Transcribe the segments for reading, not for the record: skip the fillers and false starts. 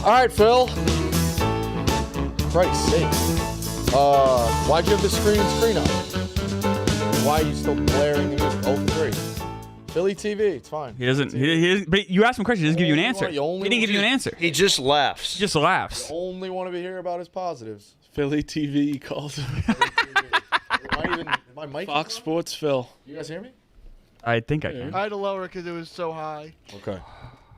All right, Phil. Christ's sake. Why'd you have the screen on? Why are you still blaring the music? 0 for 3. Philly TV, it's fine. He doesn't. But you ask him a question. He doesn't give you an answer. He didn't give you an answer. He just laughs. He just laughs. You only want to be here about his positives. Philly TV, he calls him. My mic Fox Sports Phil. You guys hear me? I think I can. I had to lower it because it was so high. Okay.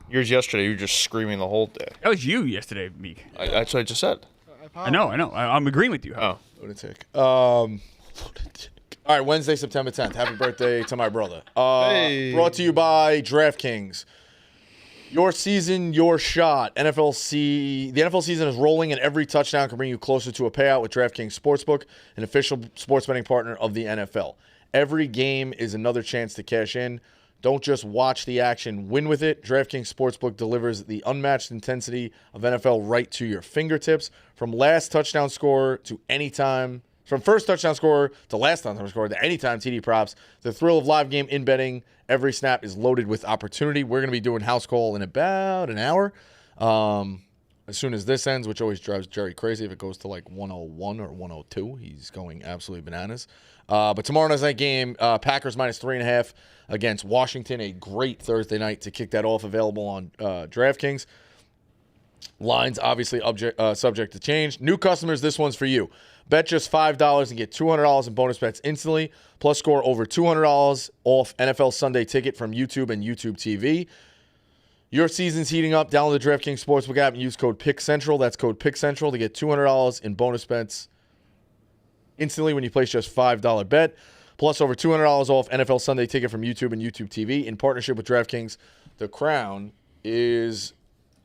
Yours yesterday, you were just screaming the whole day. That was you yesterday, Meek. That's what I just said. I know. I'm agreeing with you. Oh. Lunatic. All right, Wednesday, September 10th. Happy birthday to my brother. Hey. Brought to you by DraftKings. Your season, your shot. The NFL season is rolling, and every touchdown can bring you closer to a payout with DraftKings Sportsbook, an official sports betting partner of the NFL. Every game is another chance to cash in. Don't just watch the action, win with it. DraftKings Sportsbook delivers the unmatched intensity of NFL right to your fingertips. From last touchdown score to anytime, from first touchdown score to last touchdown score to anytime TD props, the thrill of live game in betting. Every snap is loaded with opportunity. We're going to be doing house call in about an hour. As soon as this ends, which always drives Jerry crazy if it goes to like 101 or 102. He's going absolutely bananas. But tomorrow night's night game, Packers minus 3.5 against Washington. A great Thursday night to kick that off. Available on DraftKings. Lines obviously subject to change. New customers, this one's for you. Bet just $5 and get $200 in bonus bets instantly. Plus score over $200 off NFL Sunday Ticket from YouTube and YouTube TV. Your season's heating up. Download the DraftKings Sportsbook app and use code PICKCENTRAL. That's code PICKCENTRAL to get $200 in bonus bets instantly when you place just $5 bet. Plus over $200 off NFL Sunday Ticket from YouTube and YouTube TV. In partnership with DraftKings, the crown is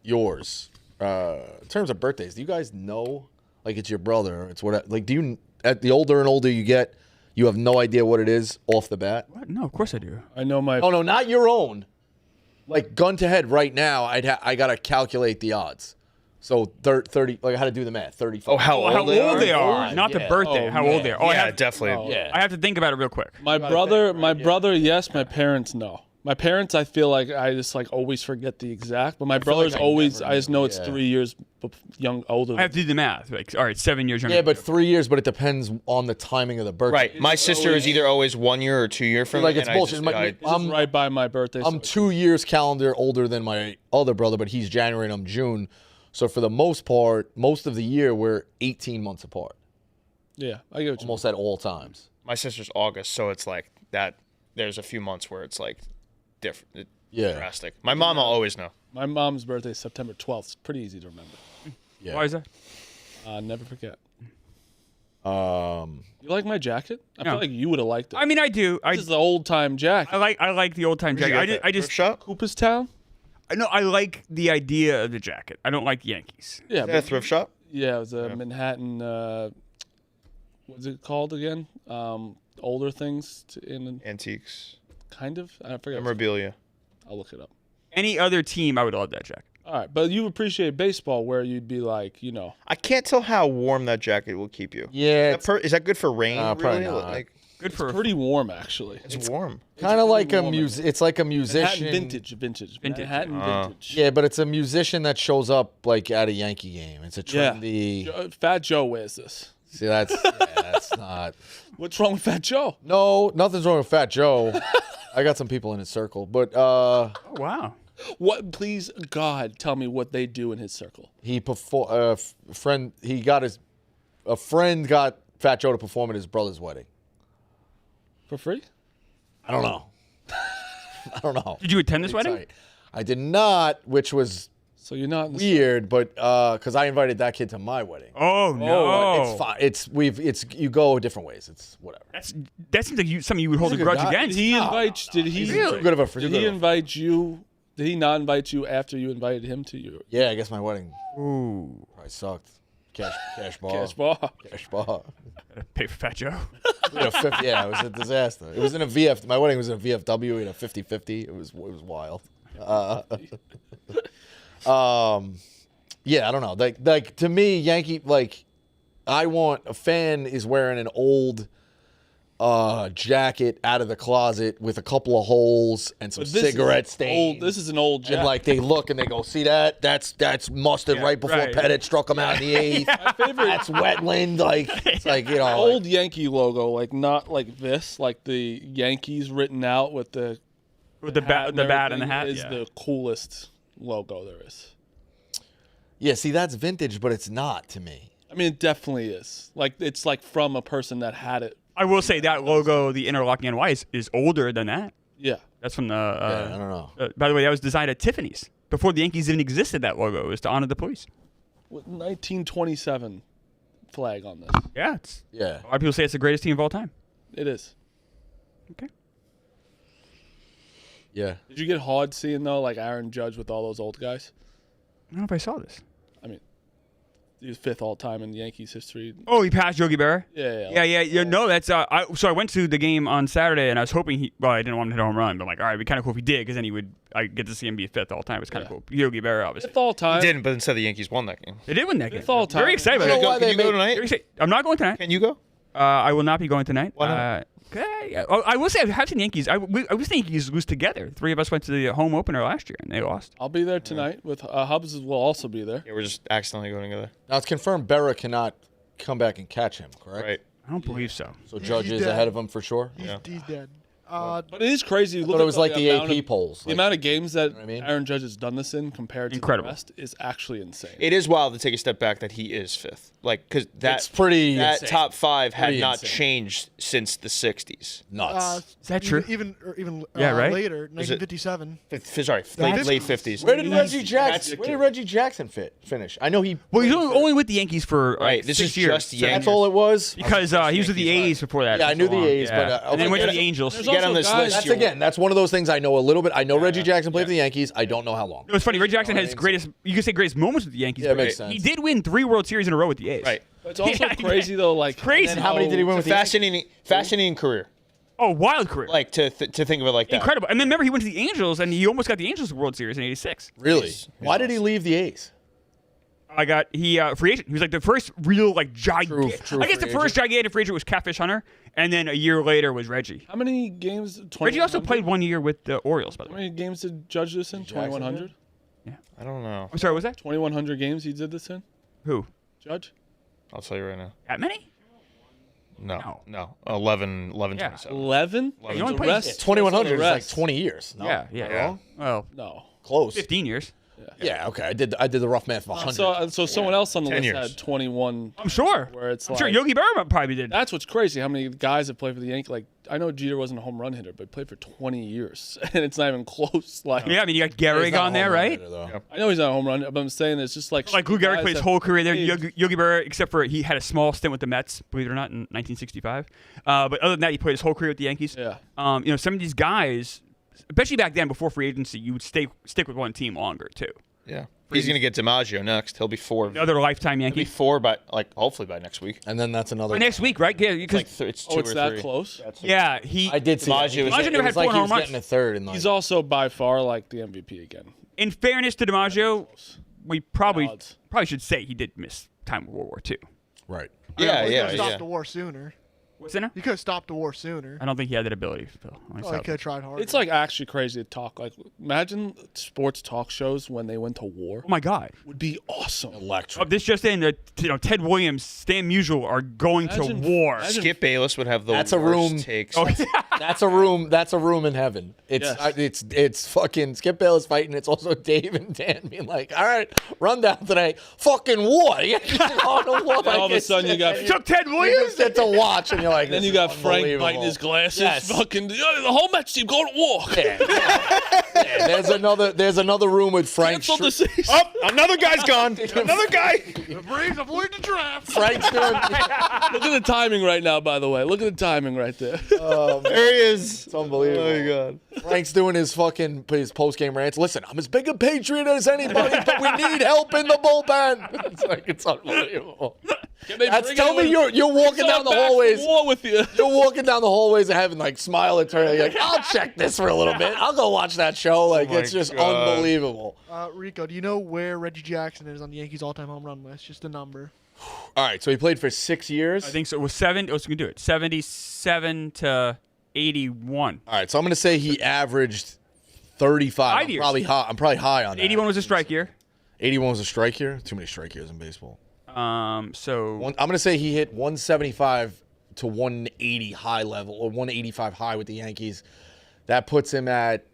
yours. In terms of birthdays, do you guys know, like, it's your brother? It's what, like, do you, at the older and older you get, you have no idea what it is off the bat? What? No, of course I do. I know my. Oh, no, not your own. Like, gun to head right now, I got to calculate the odds. So 30, like, how to do the math? 35. Oh, how old they are? Not the Yeah. birthday. Oh, how yeah. old they are. Oh, Yeah, definitely. Yeah. I have to think about it real quick. My brother, yes. My parents, no. My parents, I feel like I just like always forget the exact. But my brother's like I always, never I just know it's yeah. 3 years older. I have to do the math. Like, all right, 7 years younger. Yeah, but 3 years, but it depends on the timing of the birthday. Right. My sister is either always 1 year or 2 year from Like, me. it's and I bullshit. just- My- It's just right by my birthday. I'm 2 years calendar older than my other brother, but he's January and I'm June. So for the most part, most of the year, we're 18 months apart, Yeah, I get what you almost at all times. my sister's August, so it's like that. There's a few months where it's like different, Yeah. drastic. My mom will always know. My mom's birthday is September 12th. It's pretty easy to remember. Yeah. Why is that? Never forget. Um, You like my jacket? I No. feel like you would have liked it. I mean, I do. This is the old time jacket. I like the old time jacket. I just shop. Cooperstown? I like the idea of the jacket. I don't like the Yankees. Yeah, Yeah, but thrift shop. yeah, it was a Manhattan. What's it called again? Older things in Antiques. kind of. I forget. Memorabilia. I'll look it up. Any other team, I would love that jacket. All right, but you appreciate baseball, where you'd be like, you know, I can't tell how warm that jacket will keep you. yeah, Is that good for rain? probably really? not. Like, Good for pretty warm actually. it's warm. kind of like a warm. It's like a musician. Manhattan vintage. Manhattan vintage. Yeah, but it's a musician that shows up like at a Yankee game. It's a trendy. Fat Joe wears this. See, that's that's not. What's wrong with Fat Joe? No, nothing's wrong with Fat Joe. I got some people in his circle, but Oh, wow. What? Please, God, tell me what they do in his circle. he friend. He got a friend got Fat Joe to perform at his brother's wedding. For free? I don't know. I don't know. Did you attend this wedding? Tight. I did not, which was So you're not in the weird, but because I invited that kid to my wedding. Oh no. It's fine. You go different ways. It's whatever. That seems like something you would hold a He's a grudge good guy. against. Did he invite? Did he? He's too good of a Did he invite you? Did he not invite you after you invited him to your Yeah, I guess my wedding Ooh. probably sucked. Cash bar. cash bar? Cash bar. Pay for Fat Joe. Yeah, it was a disaster. It was in a VF. My wedding was in a VFW. We had a 50-50. It was wild. Yeah, I don't know. Like to me, Yankee. Like, I want a fan is wearing an old jacket out of the closet with a couple of holes and some But this cigarette is stains. This is an old jacket. And like they look and they go, see that? That's mustard right before right. Pettit struck him out in the eighth. My favorite That's wetland. Like it's like old Yankee logo, like not like this, like the Yankees written out with the bat and the everything hat. is the coolest logo there is. Yeah, see that's vintage, but it's not to me. I mean, it definitely is. Like it's like from a person that had it. I will say that logo, the interlocking NY, is older than that. Yeah. That's from the. Yeah, I don't know. By the way, that was designed at Tiffany's before the Yankees even existed. That logo it was to honor the police. With 1927 flag on this. Yeah, it's. Yeah. A lot of people say it's the greatest team of all time. It is. Okay. Yeah. Did you get hard seeing though, like Aaron Judge with all those old guys? I don't know if I saw this. I mean, he was 5th all time in Yankees history. Oh, he passed Yogi Berra? Yeah. No, that's so I went to the game on Saturday and I was hoping I didn't want him to hit a home run, but I'm like, all right, it'd be kind of cool if he did because then I get to see him be 5th all time. It's kind of cool. Yogi Berra, obviously. 5th all time. He didn't, but instead the Yankees won that game. They did win that game. 5th all time. Very excited about know that. why Can they you go made- tonight? Very excited. I'm not going tonight. Can you go? I will not be going tonight. Why not? Okay. I will say I have seen the Yankees. I was thinking Yankees lose together. 3 of us went to the home opener last year and they lost. I'll be there tonight with Hubs will also be there. Yeah, we're just accidentally going together. Now it's confirmed Berra cannot come back and catch him, correct? Right. I don't believe so. So Judge He's is dead. ahead of him for sure. He's dead. But it is crazy. I thought it was like the AP polls. The amount of games that what I mean? Aaron Judge has done this in compared to Incredible. the rest is actually insane. It is wild to take a step back that he is 5th. Like, because It's pretty that insane. top 5 had Pretty not insane. changed since the 60s. Nuts. Is that true? Even Yeah, right? later, Is it- 1957. Sorry, late 50s. Where did Reggie Jackson finish? I know he. Well, he's only with the Yankees for like Right, this 6 is years. just So- Yankees. That's all it was. Because he was with the Yankees A's before that. Yeah, I for knew so the long. A's, Yeah. but, and then went to okay. the Angels. There's Get on also this guys- list. That's you again. That's one of those things I know a little bit. I know Reggie Jackson played for the Yankees. I don't know how long. It was funny. Reggie Jackson had his greatest, you could say greatest moments with the Yankees. Yeah, it but makes sense. He did win 3 World Series in a row with the A's. Right. It's also Yeah, crazy though. Like crazy. And how many did he win with the Yankees? Fascinating career. Oh, wild career. Like to think of it like that. Incredible. And then remember, he went to the Angels, and he almost got the Angels World Series in '86. Really? Why did he leave the A's? Free agent. He was like the first real like gigantic. True I guess the free first gigantic free agent was Catfish Hunter, and then a year later was Reggie. how many games? Reggie also 2100? played 1 year with the Orioles, by the How way. many games did Judge this in? Jackson 2100. I don't know. I'm sorry, what was that? 2100 games he did this in. Who? Judge. I'll tell you right now. That many? No. 11, Yeah. 27. 11. He only The played- rest. 2100 the is like rest. 20 years. No, Yeah. am I wrong? Well, No. Close. 15 years. Yeah. Okay. I did the rough math of 100. So someone else on the 10 list years. had 21. I'm sure. Where it's I'm like sure Yogi Berra probably did. that's what's crazy. How many guys have played for the Yankees? Like I know Jeter wasn't a home run hitter, but he played for 20 years, and it's not even close. Like Yeah, I mean, you got He's Gehrig not a on there, home run right? hitter, though. I know he's not a home run, but I'm saying it's just like Like Lou Gehrig guys played his that whole career there. played- Yogi Berra, except for he had a small stint with the Mets, believe it or not, in 1965. But other than that, he played his whole career with the Yankees. Yeah. Some of these guys, especially back then before free agency, you would stick with one team longer too. Yeah. He's going to get DiMaggio next. He'll be 4. Another lifetime He'll be Yankee. 4 by hopefully by next week. And then that's another. Or next week, right? Yeah, because It's 2 Oh, it's or that 3. close. yeah, he. I did see. DiMaggio that. was- It DiMaggio never was had like 4 he home was runs. getting a third in like. He's also by far like the MVP again. In fairness to DiMaggio, we probably Odds. should say he did miss time with World War II. right. Yeah, He yeah, could have stopped yeah. the war sooner. What's in it? He could have stopped the war sooner. I don't think he had that ability, Phil. Oh, he could have tried harder. It's like actually crazy to talk. Like imagine sports talk shows when they went to war. Oh my God! Would be awesome. Electric. This just in that Ted Williams, Stan Musial are going Imagine- to war. imagine- Skip Bayless would have the That's a worst room- takes. Oh, That's a room. That's a room in heaven. It's Yes. it's fucking Skip Bayless fighting. It's also Dave and Dan being like, all right, rundown today. Fucking war. Yeah, all of a sudden you got took Ted You Williams. just get to watch, and you're like, then this you got is Frank unbelievable. biting his glasses. Yes. Fucking the whole Mets team going to war. Yeah, there's another room with Frank. Cancel the season. Oh, another guy's gone. Another guy. the Braves avoid the draft. Frank's doing. Look at the timing right now. By the way, look at the timing right there. There he is. It's unbelievable. Oh my God. Frank's doing his post game rants. Listen, I'm as big a patriot as anybody, but we need help in the bullpen. It's like it's unbelievable. Tell me you're walking down the hallways. War with you. You're walking down the hallways and having like smile eternally. You're like, I'll check this for a little bit. I'll go watch that show. Like my it's just God. unbelievable. Rico, do you know where Reggie Jackson is on the Yankees all-time home run list? Just a number. All right, so he played for 6 years. I think so. It was 7. Let's do it. 77 to 81. All right, so I'm going to say he averaged 35. 5 years. I'm probably high on that. 81 was a strike year. 81 was a strike year. Too many strike years in baseball. So I'm going to say he hit 175 to 180 high level, or 185 high with the Yankees. That puts him at,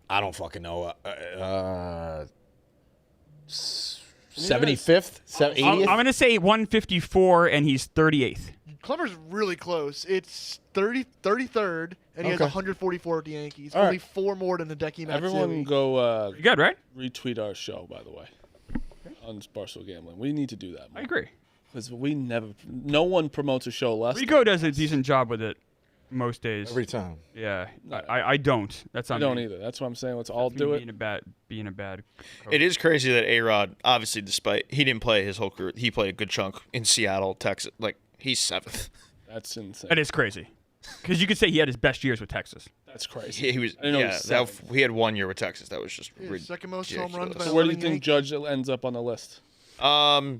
I don't fucking know, 75th, 80th. I'm going to say 154, and he's 38th. Clever's really close. It's 33rd, and he has Okay. 144 at the Yankees. All Only right. 4 more than Hideki Everyone Matsui. go You good, right? retweet our show, by the way, on Barstool Gambling. We need to do that I more. agree. Because no one promotes a show less. Rico does a decent job with it most days. Every time. Yeah, I don't. That's I on don't me. either. That's what I'm saying. Let's all Me do it. Being a bad. Coach. It is crazy that A-Rod, obviously, despite he didn't play his whole career, he played a good chunk in Seattle, Texas. Like, he's 7th. That's insane. That is crazy. Because you could say he had his best years with Texas. That's crazy. He was. I didn't know he Yeah, was that, 7th. he had 1 year with Texas. That was just Yeah, second most home runs by ridiculous. So where do you living think Yankee. Judge ends up on the list? The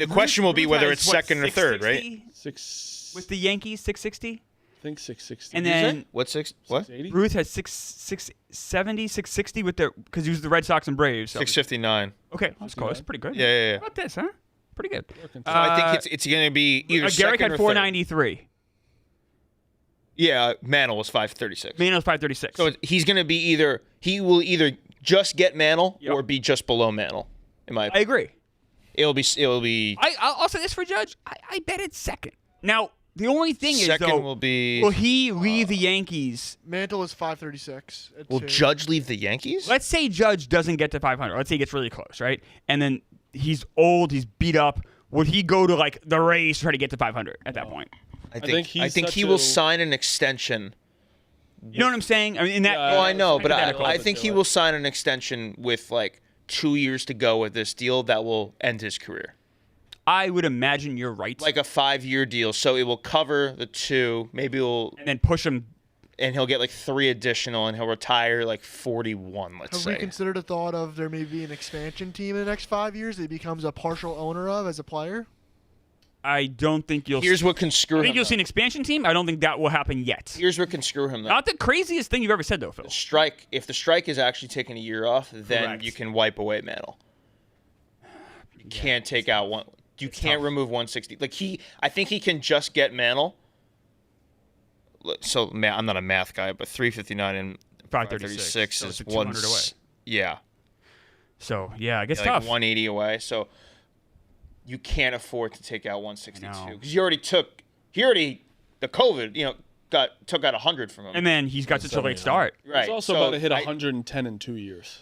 question will be whether it's second or third, right? 6. With the Yankees, 660, I think 660. and then What 680. Ruth has 670, 660 with the because he was the Red Sox and Braves. So. 659. Okay, that's close. Pretty good. Yeah. How about this, huh? Pretty good. So I think it's going to be either Garrick second had or 493. Yeah, Mantle was 536. Mano's 536. So he's going to be he will either just get Mantle Yep. or be just below Mantle. In my I opinion. agree. It'll be I'll say this for Judge. I bet it's second. Now the only thing second is though, will be will he leave the Yankees? Mantle is 536. at will 2. Judge leave the Yankees? Let's say Judge doesn't get to 500. Let's say he gets really close, right? And then he's old, he's beat up. Would he go to like the Rays to try to get to 500 at that point? I think he's think such he will a- sign an extension. You know what I'm saying? I mean, in that. Yeah, Oh, I know, but hypothetical. I think he will sign an extension with like 2 years to go with this deal that will end his career. I would imagine you're right. Like a 5-year deal, so it will cover the 2. Maybe and then push him. and he'll get like 3 additional, and he'll retire like 41. Let's Have say. we considered a thought of there may be an expansion team in the next 5 years that he becomes a partial owner of as a player? I don't think you'll. Here's what can screw I him. think you'll see an though. expansion team. I don't think that will happen yet. Here's what can screw him. Though. Not the craziest thing you've ever said, though, Phil. Strike. If the strike is actually taking a year off, then Correct. you can wipe away Mantle. You can't take out one. You can't remove 160. Like I think he can just get Mantle. So I'm not a math guy, but 359 and 536 536 so is it's 200 away. Yeah, So yeah, I guess like tough. 180 away. So you can't afford to take out 162 I know. because the COVID, took out 100 from him. And then he's got such a late start. right. He's also so about to hit I- 110 in 2 years.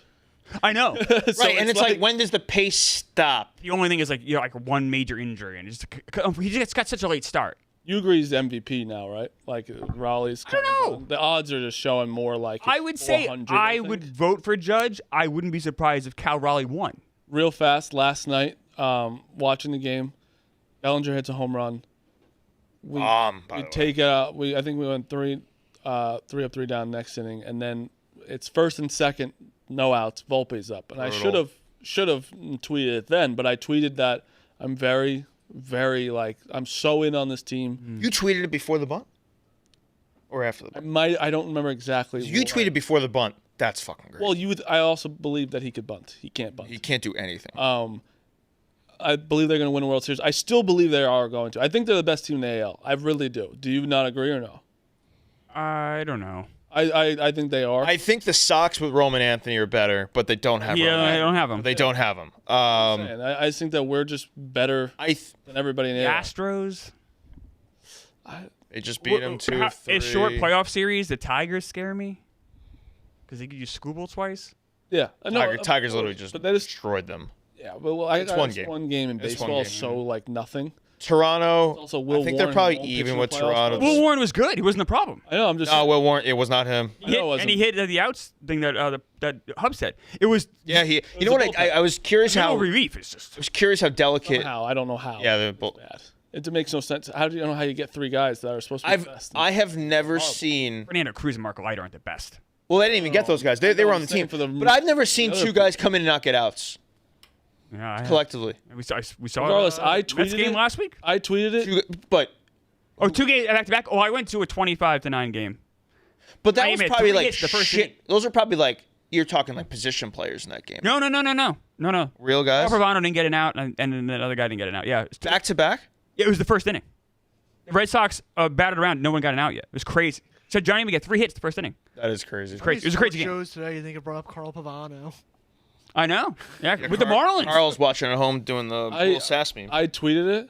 I know. Right, and it's like, when does the pace stop? The only thing is like one major injury, and he just got such a late start. You agree he's MVP now, right? Like Raleigh's. I don't know. The odds are just showing more like. I would say 400, I think. would vote for Judge. I wouldn't be surprised if Cal Raleigh won. Real fast last night, watching the game, Bellinger hits a home run. We By the way. take it out. I think we went 3 up, 3 down next inning, and then it's first and second, no outs. Volpe's up, and I Brutal. should have tweeted it then, but I tweeted that I'm very, very I'm so in on this team. You tweeted it before the bunt, or after the bunt? I don't remember exactly. You tweeted before the bunt. That's fucking great. Well, I also believe that he could bunt. He can't bunt. He can't do anything. I believe they're going to win a World Series. I still believe they are going to. I think they're the best team in the AL. I really do. Do you not agree or no? I don't know. I think they are. I think the Sox with Roman Anthony are better, but they don't have. Yeah, Roman I Anthony. don't have him. They don't have him. And I think that we're just better than everybody in the The AL. Astros. They just beat him 2-3. A short playoff series. The Tigers scare me because they could use Scooble twice. Yeah, no, Tigers literally just but that is destroyed them. yeah. But It's one game. One game in It's one baseball, game. so nothing. Toronto. Also, Will I think they're Warren probably won't pitch even in with the playoffs, Toronto. but- Will Warren was good. He wasn't the problem. I know. I'm just. No, Will Warren. It was not him. He hit, it wasn't. and he hit the outs thing that that Hub said. It was Yeah, he. You was know a what? bullpen. I was curious no how. relief. It's just I was curious how delicate. How I don't know how. Yeah, bad. It makes no sense. How do you know how you get 3 guys that are supposed to be best? I have never seen. Fernando Cruz and Marco Light aren't the best. Well, they didn't even get those guys. They were on the I'm saying team. for the- But I've never seen the other 2 guys come in and not get outs. Yeah, collectively. we saw Regardless, I Mets tweeted game it. last week. I tweeted it. But 2 games back to back. Oh, I went to a 25-9 game. that I was admit, probably 3 like hits the first shit. inning. Those are probably like you're talking like position players in that game. No. Real guys. Pavano didn't get an out, and then the other guy didn't get an out. Yeah, Back to back. it was the first inning. The Red Sox batted around. No one got an out yet. It was crazy. So Johnny would get 3 hits the first inning. That is crazy. Crazy. It was a crazy game. Shows today. You think it brought up Carl Pavano? I know. Yeah, with the Marlins. Carl's watching at home doing the little sass meme. I tweeted it.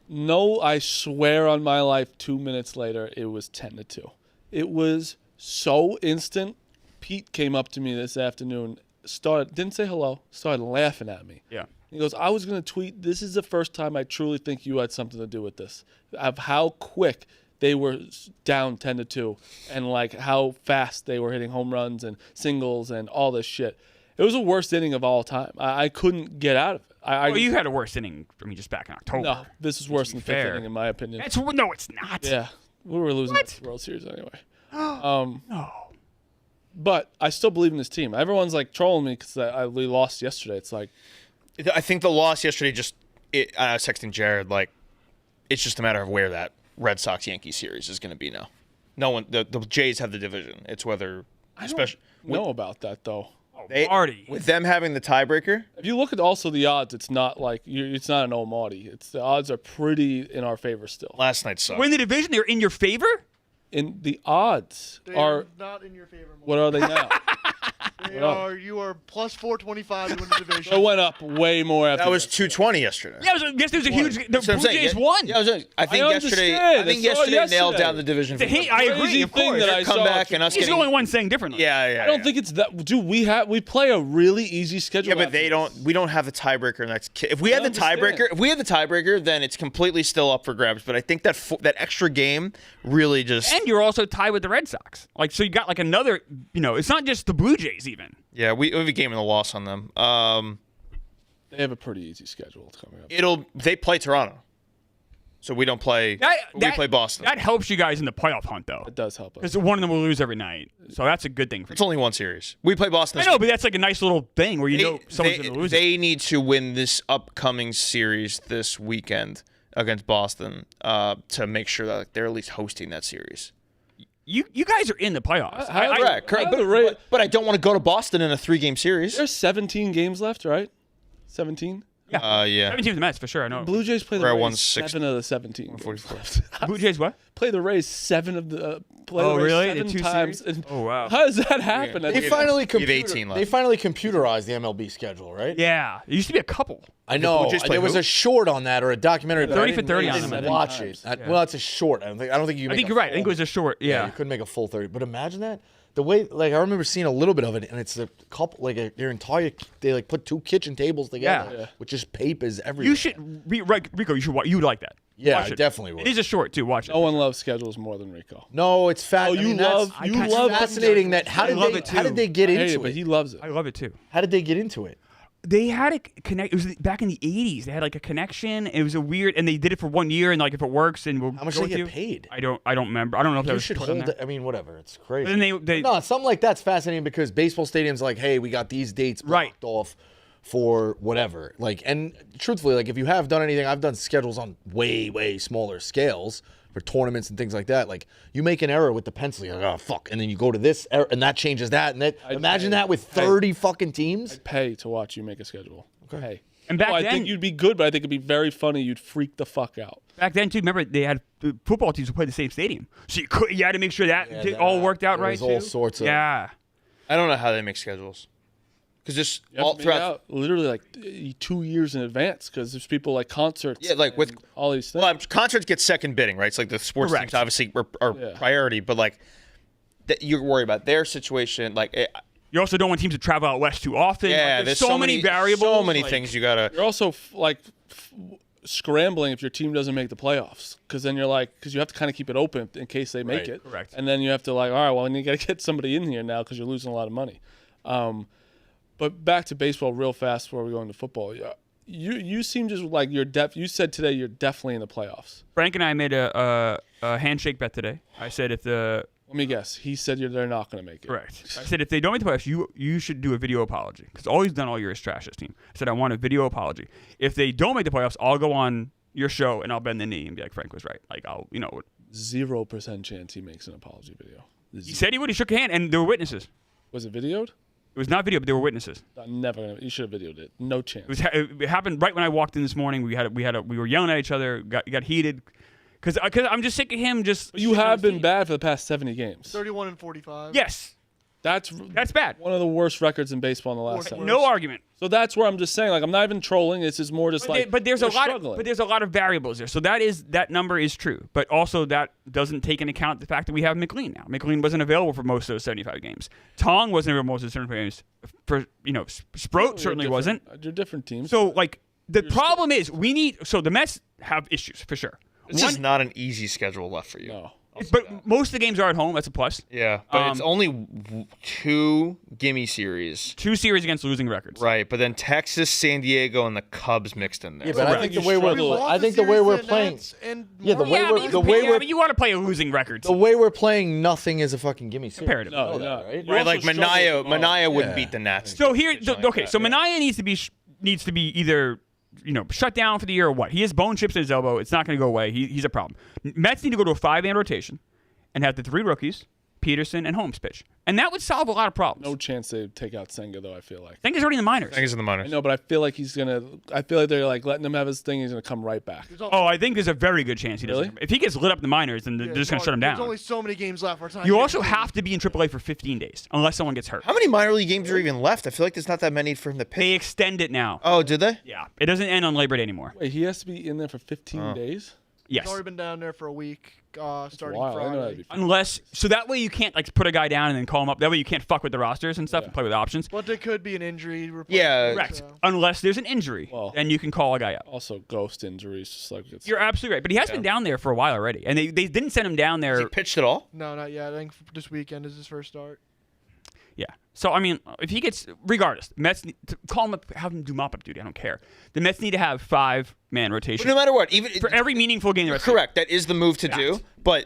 No, I swear on my life, 2 minutes later, it was 10-2. It was so instant. Pete came up to me this afternoon, didn't say hello, started laughing at me. Yeah. He goes, I was going to tweet, this is the first time I truly think you had something to do with this. Of how quick they were down 10-2 and like how fast they were hitting home runs and singles and all this shit. It was the worst inning of all time. I couldn't get out of it. Well, you had a worse inning for me just back in October. No, this is worse than fifth fair. inning in my opinion. No, it's not. Yeah, we were losing What? the World Series anyway. No. But I still believe in this team. Everyone's like trolling me because we lost yesterday. It's like, I think the loss yesterday I was texting Jared, like, it's just a matter of where that Red Sox-Yankee series is going to be now. No one, the Jays have the division. It's whether, especially know about that though. Marty. with them having the tiebreaker. If you look at also the odds, it's not like it's not an Marty. The odds are pretty in our favor still. Last night sucked. Win the division, they're in your favor? In the odds They are not in your favor. what are they now? You are plus 425 to win the division. It went up way more after That was 220 yesterday. Yeah, there was a huge. The That's what I'm Blue saying. Jays won. Yeah, I think yesterday. understand. I think I saw it yesterday nailed yesterday. down the division. It's a for hate. them. I agree. Crazy Of thing course. that I Come saw. back and us He's the getting. only one saying differently. Yeah. I don't think it's that. Dude, we play a really easy schedule. Yeah, but after they this. don't. We don't have the tiebreaker. And that's if we had the understand. tiebreaker, then it's completely still up for grabs. But I think that that extra game really just. And you're also tied with the Red Sox. Like, so you got like another. It's not just the Blue Jays even. Yeah, we have a game in the loss on them. They have a pretty easy schedule coming up. They play Toronto, so we don't play. We play Boston. That helps you guys in the playoff hunt, though. It does help us. Because one of them will lose every night. So that's a good thing for It's you. only one series. We play Boston. I know, but that's like a nice little thing where you know someone's they, going to lose. they need to win this upcoming series this weekend against Boston to make sure that they're at least hosting that series. You guys are in the playoffs. Correct. I have the rate- But I don't want to go to Boston in a 3-game series. There's 17 games left, right? 17. Yeah. 17 the Mets for sure. I know. Blue Jays play the We're at Rays 160. 7 of the 17. 44. Blue Jays what? Play the Rays 7 of the. Play Oh, the Rays really? 7 The two times. series? Oh, wow. How does that happen? Yeah. They have- finally you have 18 left. They finally computerized the MLB schedule, right? Yeah. There used to be a couple. I know. Blue Jays play There was who? a short on that or a documentary. but 30 I for didn't 30 on really them, I think. watch Times. it. Well, it's a short. I don't think you. I think you're right. I think it was a short. Yeah. You couldn't make a full 30. But imagine that. The way, like, I remember seeing a little bit of it, and it's a couple, like, their entire, they, like, put 2 kitchen tables together, Yeah. with just papers everywhere. You should, Rico, you would like that. Yeah, Watch I it. definitely would. It is a short, too. Watch it. No one loves schedules more than Rico. No, it's fat. Oh, you love fascinating that. How I did love they? it, How too. did they get I hate into it, but it? he loves it. I love it, too. How did they get into it? They had a connect. It was back in the 80s. They had like a connection. It was a weird, and they did it for 1 year. And like, if it works, and we'll How much go do they with get you. paid? I don't remember. I don't know if that You was should put on hold there. it. I mean, whatever. It's crazy. But then they No, something like that's fascinating because baseball stadiums like, hey, we got these dates blocked off for whatever. Like, and truthfully, like if you have done anything, I've done schedules on way smaller scales for tournaments and things like that. Like you make an error with the pencil, you're like, oh fuck, and then you go to this error, and that changes that, and that. Imagine that with 30 fucking teams. Pay to watch you make a schedule. Okay. And back I then, think you'd be good, but I think it'd be very funny. You'd freak the fuck out. back then too. Remember, they had football teams who played the same stadium, so you had to make sure that all worked out there right. was all too. sorts of Yeah. I don't know how they make schedules. Because just You have all to make it throughout. out literally like 2 years in advance because there's people like concerts. Yeah, like with and all these things. Well, concerts get second bidding, right? It's like the sports Correct. teams obviously are Yeah. priority, but like you're worried about their situation. Like, You also don't want teams to travel out west too often. yeah, Like, there's so many variables. so many like- things you gotta. You're also scrambling if your team doesn't make the playoffs because then you're like, because you have to kind of keep it open in case they make Right. it. Correct. And then you have to like, all right, well, you got to get somebody in here now because you're losing a lot of money. But back to baseball real fast before we go into football. Yeah, you seem just like you said today you're definitely in the playoffs. Frank and I made a handshake bet today. I said if the Let me guess. He said they're not going to make it. Correct. I said if they don't make the playoffs, you should do a video apology because all he's done all year is trash this team. I said I want a video apology. If they don't make the playoffs, I'll go on your show and I'll bend the knee and be like, Frank was right. Like 0% chance he makes an apology video. He said he would. He shook a hand and there were witnesses. Was it videoed? It was not video, but there were witnesses. I'm never gonna. You should have videoed it. No chance. It happened right when I walked in this morning. We were yelling at each other. Got heated. Because I'm just sick of him. You have been bad for the past 70 games. 31-45. Yes, That's bad. one of the worst records in baseball in the last 7 years. No argument. So that's where I'm just saying, like, I'm not even trolling. This is more just But there's a lot. struggling. But there's a lot of variables there. So that number is true. But also that doesn't take into account the fact that we have McLean now. McLean wasn't available for most of those 75 games. Tong wasn't available for most of those 75 games. Sproat certainly wasn't. You're different teams. So the problem is the Mets have issues for sure. This is not an easy schedule left for you. no. But most of the games are at home. That's a plus. Yeah, but it's only 2 gimme series. 2 series against losing records. Right, but then Texas, San Diego, and the Cubs mixed in there. Yeah, but I think you the way struggle. we're playing. Yeah, the way we're you want to play a losing records. the way we're playing, nothing is a fucking gimme series. Comparative. No, You know that, no. right? You Right, also like struggle with Mania wouldn't Yeah. beat the Nats. So Mania needs to be either shut down for the year or what. He has bone chips in his elbow. It's not going to go away. He's a problem. Mets need to go to a 5-man rotation and have the 3 rookies, Peterson and Holmes pitch, and that would solve a lot of problems. No chance they take out Senga, though, I feel like. I think he's already in the minors. I think it's in the I minors. know, but I feel like they're like letting him have his thing. He's going to come right back. Oh, I think there's a very good chance he doesn't. Really? If he gets lit up in the minors, then they're just going to shut him There's down. only so many games left. You also have to be in AAA for 15 days, unless someone gets hurt. How many minor league games are even left? I feel like there's not that many for him to pick. They extend it now. Oh, did they? Yeah, it doesn't end on Labor Day anymore. Wait, he has to be in there for 15 days? Yes. He's already been down there for a week, starting wild. I know that'd Friday. be Unless, so that way you can't put a guy down and then call him up. That way you can't fuck with the rosters and stuff and play with options. But there could be an injury. Yeah. Correct. So. Unless there's an injury, Well- then you can call a guy up. Also, ghost injuries. Just like it's, You're absolutely right. But he has been down there for a while already. And they didn't send him down Has he there. pitched at all? No, not yet. I think this weekend is his first start. Yeah. So, I mean, if he gets, regardless, Mets, call him up, have him do mop-up duty. I don't care. The Mets need to have 5-man rotation But no matter what, even for every meaningful game. the rest of the correct, that is the move to do. But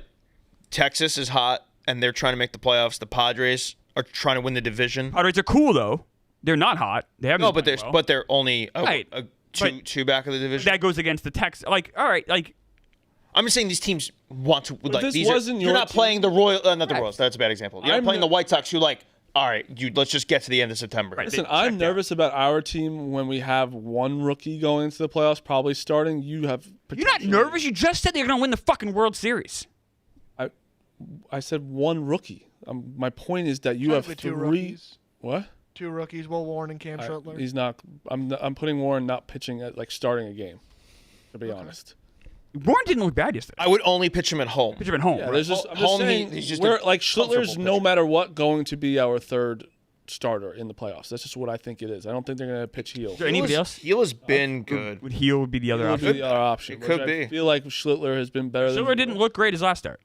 Texas is hot, and they're trying to make the playoffs. The Padres are trying to win the division. Padres are cool, though. They're not hot. They haven't No, been but playing well. they're only Right. two back of the division. That goes against the Texans. All right, I'm just saying these teams want to like this these. wasn't You're your not team- playing the Royals. Not the Right. Royals. That's a bad example. You're not I'm playing no- the White Sox. Who all right, let's just get to the end of September. Right. Listen, They I'm checked out. nervous about our team when we have one rookie going into the playoffs, probably starting. You have. you're not nervous. You just said they're going to win the fucking World Series. I said one rookie. My point is that you have Technically 3. two rookies. What? 2 rookies, Will Warren and Cam Shuttler. He's not. I'm putting Warren not pitching at starting a game. To be honest. Warren didn't look bad yesterday. I would only pitch him at home. Pitch him at home. Yeah, right? there's just. I'm just Home, saying. he's just We're a like Schlittler's comfortable no pitcher. matter what going to be our 3rd starter in the playoffs. That's just what I think it is. I don't think they're going to pitch heel. Is there anybody else? Heel has been good. Would Heel be the other Would be option? the other option. It which could I be. feel like Schlittler has been better. Silver didn't look great his last start.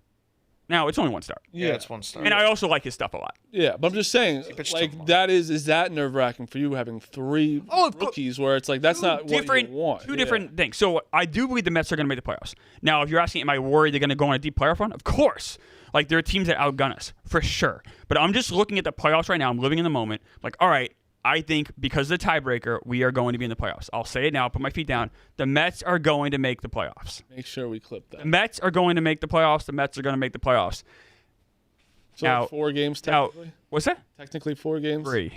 Now it's only 1 start. Yeah, it's 1 star. And I also like his stuff a lot. Yeah, but I'm just saying, pitched like so that is that nerve wracking for you having 3 rookies where it's like that's not what you want. Two different things. So I do believe the Mets are going to make the playoffs. Now, if you're asking, am I worried they're going to go on a deep playoff run? Of course. Like there are teams that outgun us for sure. But I'm just looking at the playoffs right now. I'm living in the moment. Like, all right, I think because of the tiebreaker, we are going to be in the playoffs. I'll say it now. Put my feet down. The Mets are going to make the playoffs. Make sure we clip that. The Mets are going to make the playoffs. The Mets are going to make the playoffs. So now- 4 games Now, technically. what's that? Technically 4 games. 3.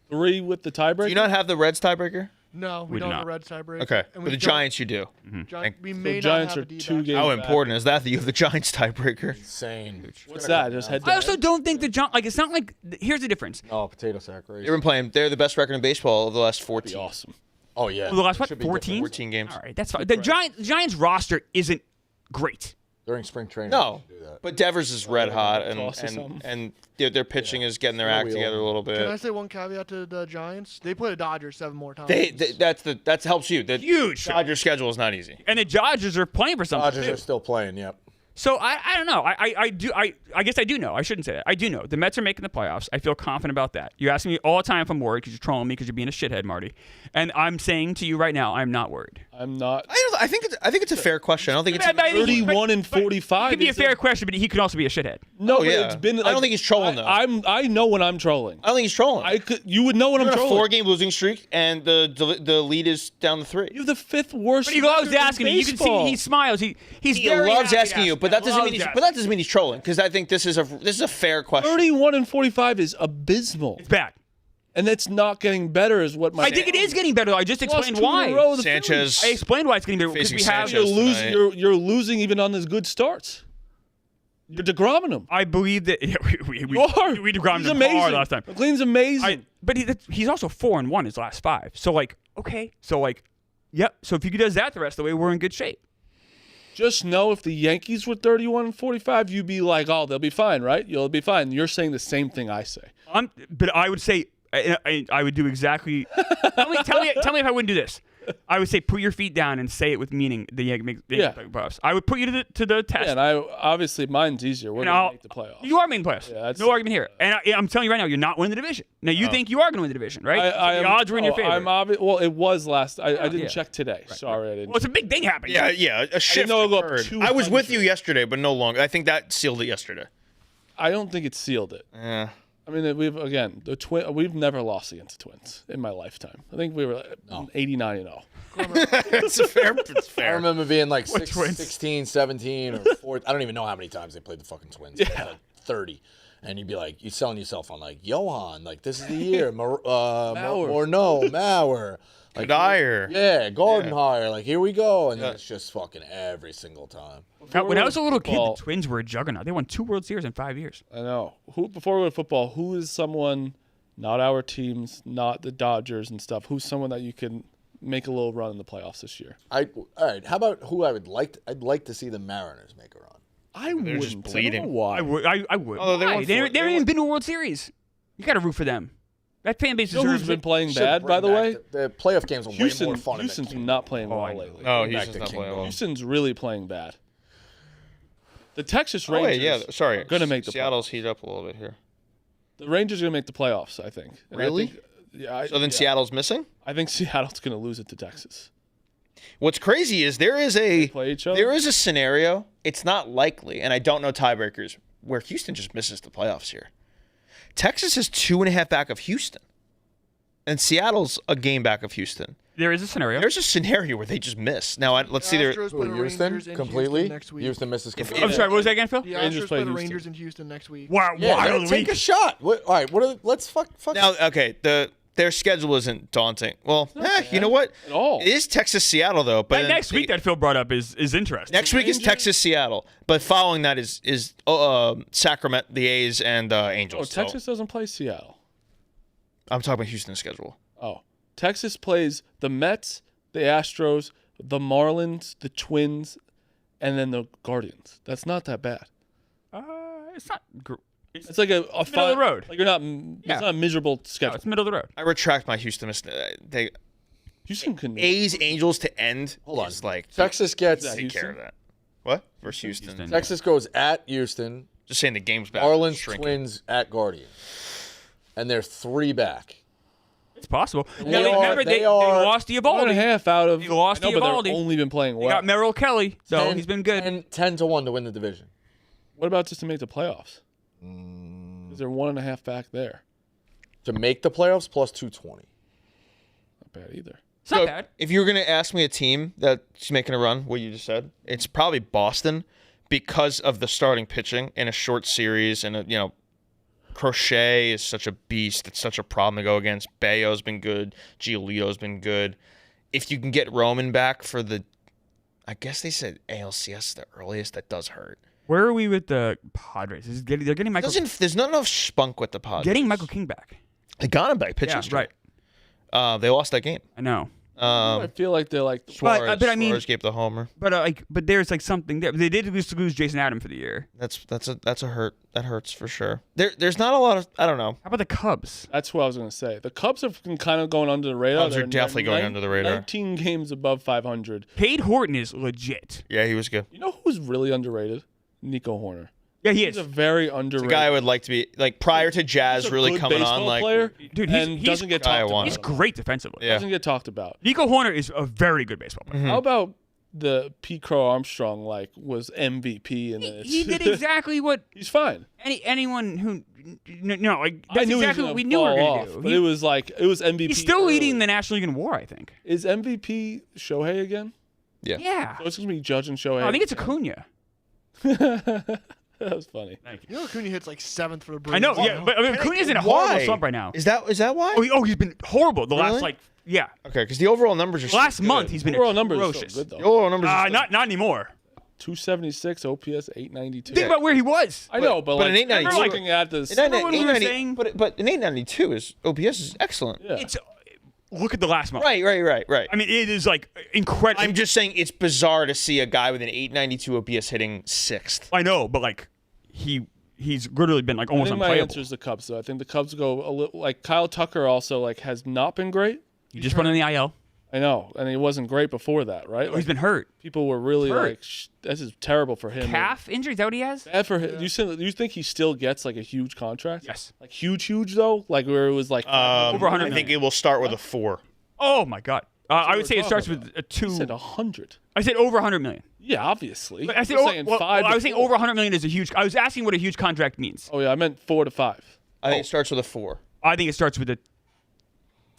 3 with the tiebreaker. Do you not have the Reds tiebreaker? No, We we do don't not. have a red tiebreaker. Okay, And but we the don't- Giants you do. We So may not Giants have are a D-back. 2 games. How back. important is that you have the Giants tiebreaker? Insane. What's that? Just head to I also head? don't think it's not like, here's the difference. Oh, potato sack race. They've been playing. They're the best record in baseball over the last Be 14. awesome. Oh yeah. The last, It what, should be 14? 14 games. All right, that's fine. The Giants roster isn't great. during spring training. No, they should do that. but Devers is red hot, toss or and something. and their pitching is getting their act we all- together a little Can I bit. say one caveat to the Giants? They play the Dodgers 7 more times. That helps you. The Huge. Dodgers schedule is not easy. And the Dodgers are playing for something. Dodgers too. are still playing. Yep. So I don't know. I guess I do know. I shouldn't say that. I do know. The Mets are making the playoffs. I feel confident about that. You're asking me all the time if I'm worried because you're trolling me because you're being a shithead, Marty. And I'm saying to you right now, I'm not worried. I'm not. I think it's a fair question. I don't think it's 31 and 45. It could be a fair question, but he could also be a shithead. No, yeah. it's been. I don't think he's trolling, though. I know when I'm trolling. I don't think he's trolling. You would know when I'm You're on a trolling. 4-game losing streak, and the lead is down to 3. You have the 5th worst. But he loves record in asking me. You can see baseball. he smiles. He's He very loves happy asking to you, ask but me. that doesn't Loves asking. mean he's trolling, because I think this is a fair question. 31 and 45 is abysmal, It's bad. and it's not getting better. Is what my I think it is getting better. I just Lost explained 2 in a why. row of the Sanchez. I explained why it's getting better because Facing we have. Sanchez. Phillies. You're losing even on his good starts. You're DeGromming him. I believe that we You are. we DeGrommed He's him amazing. hard last time. McLean's amazing. But he's also 4-1 his last 5. So like, okay, so like, yep. So if he does that the rest of the way, we're in good shape. Just know if the Yankees were 31 and 45, you'd be like, oh, they'll be fine, right? You'll be fine. You're saying the same thing I say. But I would say I would do exactly. tell me if I wouldn't do this. I would say put your feet down and say it with meaning. The Yankees make the playoffs. I would put you to the test. Yeah, and obviously mine's easier. We're going to make the playoffs. You are making the playoffs. Yeah, no argument here. And I'm telling you right now, you're not winning the division. Now you think you are going to win the division, right? The odds were in your favor. Well, it was last. I didn't check today. Right, Sorry, I didn't. Well, it's a big thing happening. Yeah, a shift know it'll go up occurred. 200. I was with you yesterday, but no longer. I think that sealed it yesterday. I don't think it sealed it. Yeah. I mean, we've never lost against the Twins in my lifetime. I think we were 89 and 0. It's fair. It's I fair. remember being like Twins? 16, 17, or 4. I don't even know how many times they played the fucking Twins. Yeah. Like 30. And you'd be like, you're selling yourself on like, Johan, like this is the year. Mauer. Like, Dyer. yeah, Gardenhire. Like, here we go. And then it's just fucking every single time. When I was a little kid, Football. the Twins were a juggernaut. They won 2 World Series in 5 years. I know. Before we go to football, who is someone, not our teams, not the Dodgers and stuff, who's someone that you can make a little run in the playoffs this year? All right, how about who I would like? I'd like to see the Mariners make a run. I They're wouldn't. just I don't bleeding. know why. I would. Although they Why? won They four- haven't they even won- been to a World Series. You got to root for them. That fan base You know who's deserves been it. playing Should bad, by the bring way? back the playoff games are way more fun. Houston's in the not playing Oh, well I know. lately. No, Back Houston's to not King playing well. Houston's really playing bad. The Texas Oh, Rangers wait, yeah. Sorry. are going to make the Seattle's playoffs. heat up a little bit here. The Rangers are going to make the playoffs, I think. And I Really? think- So then Seattle's missing? I think Seattle's going to lose it to Texas. What's crazy is there is a Play each other? there is a scenario. It's not likely, and I don't know tiebreakers, where Houston just misses the playoffs here. Texas is 2.5 back of Houston, and Seattle's a game back of Houston. There is a scenario. There's a scenario where they just miss. Now let's see. Astros play the Houston Rangers in completely. Houston next week. Houston misses completely. I'm sorry. What was that again, Phil? The Rangers Astros play play the Houston. Rangers in Houston next week. Wow, Yeah, wild take week. a shot. All right, let's fuck. Now, okay, their schedule isn't daunting. Well, you know what? At all. It is Texas Seattle though. But That then next week that Phil brought up is interesting. next week is Rangers- Texas Seattle, but following that is Sacramento, the A's, and Oh, Angels. So Texas doesn't play Seattle. I'm talking about Houston's schedule. Oh, Texas plays the Mets, the Astros, the Marlins, the Twins, and then the Guardians. That's not that bad. It's not. It's like a middle of the road. Like it's not a miserable No, schedule. it's middle of the road. I retract my Houston. They Houston can. A's Angels to end. Hold on. Is like Texas gets take care of that. What versus Houston? Texas goes at Houston. Just saying the game's back. Marlins, shrinking. Twins at Guardian, and they're 3 back. It's possible. They Now, are- remember, they they are lost the 1.5 Evaldi. out of. They lost I know, but Eovaldi. they've only been playing They well. got Merrill Kelly, so 10 he's been good. 10 to 1 to win the division. What about just to make the playoffs? Because they're 1.5 back there. To make the playoffs, plus 220. Not bad either. It's not So, bad. if you were going to ask me a team that's making a run, what you just said, it's probably Boston because of the starting pitching in a short series. And, Crochet is such a beast. It's such a problem to go against. Bayo's been good. Giolito's been good. If you can get Roman back for I guess they said ALCS is the earliest. That does hurt. Where are we with the Padres? They're getting Michael. There's not enough spunk with the Padres. Getting Michael King back. They got him back. Pitch Yeah, history. right. They lost that game. I know. I feel like they're like. Suarez, but I mean- Suarez gave the homer. But there's something there. They did lose Jason Adam for the year. That's a hurt. That hurts for sure. There's not a lot of, I don't know. How about the Cubs? That's what I was going to say. The Cubs have been kind of going under the radar. Cubs are They're definitely going under the radar. 19 games above 500. Cade Horton is legit. Yeah, he was good. You know who's really underrated? Nico Horner. Yeah, he He's is. a very underrated. The guy I would like to be prior to Jazz He's a really good coming on baseball like player, Dude, and doesn't get guy I talked want. He's about. great defensively. Yeah. Doesn't get talked about. Nico Horner is a very good baseball player. How about the Pete Crow Armstrong was MVP and He did exactly what he's fine. anyone who like I that's knew exactly he was what we gonna knew we were fall gonna off, do. but it was MVP. He's still early. leading the National League in WAR, I think. Is MVP Shohei again? Yeah. So it's gonna be judging Shohei. I think it's Acuna. That was funny. You know, Acuna hits like 7th for the Braves. I know, yeah, but I mean, Acuna's in a horrible slump right now. Is that why? He's been horrible the last yeah. Okay, because the overall numbers are Last still month good. he's been Overall numbers are atrocious. still good though. The overall numbers are still Not anymore. 276 OPS 892. Think about where he was. I know, but an 892 looking at this, Remember when we were saying- but an 892 is OPS is excellent. yeah. It's look at the last month. Right. I mean, it is like incredible. I'm just saying it's bizarre to see a guy with an 892 OPS hitting 6th. I know, but like he's literally been like I almost think my unplayable. answer is the Cubs. Though I think the Cubs go a little like Kyle Tucker also has not been great. You just put in the IL. I know, and he wasn't great before that, right? He's been hurt. People were really hurt. like, "This is terrible for him." Calf injury, is that what he has? Bad for him. You think he still gets like a huge contract? Yes. Like huge though, like where it was like Over 100 I think million. it will start with a 4. Oh my god. I would say it starts with a I 2. said 100. I said over 100 million. Yeah, obviously. But I said I'm over, saying well, 5 I was saying before. over 100 million is a huge. I was asking what a huge contract means. Oh yeah, I meant 4 to 5. I think it starts with a 4. I think it starts with a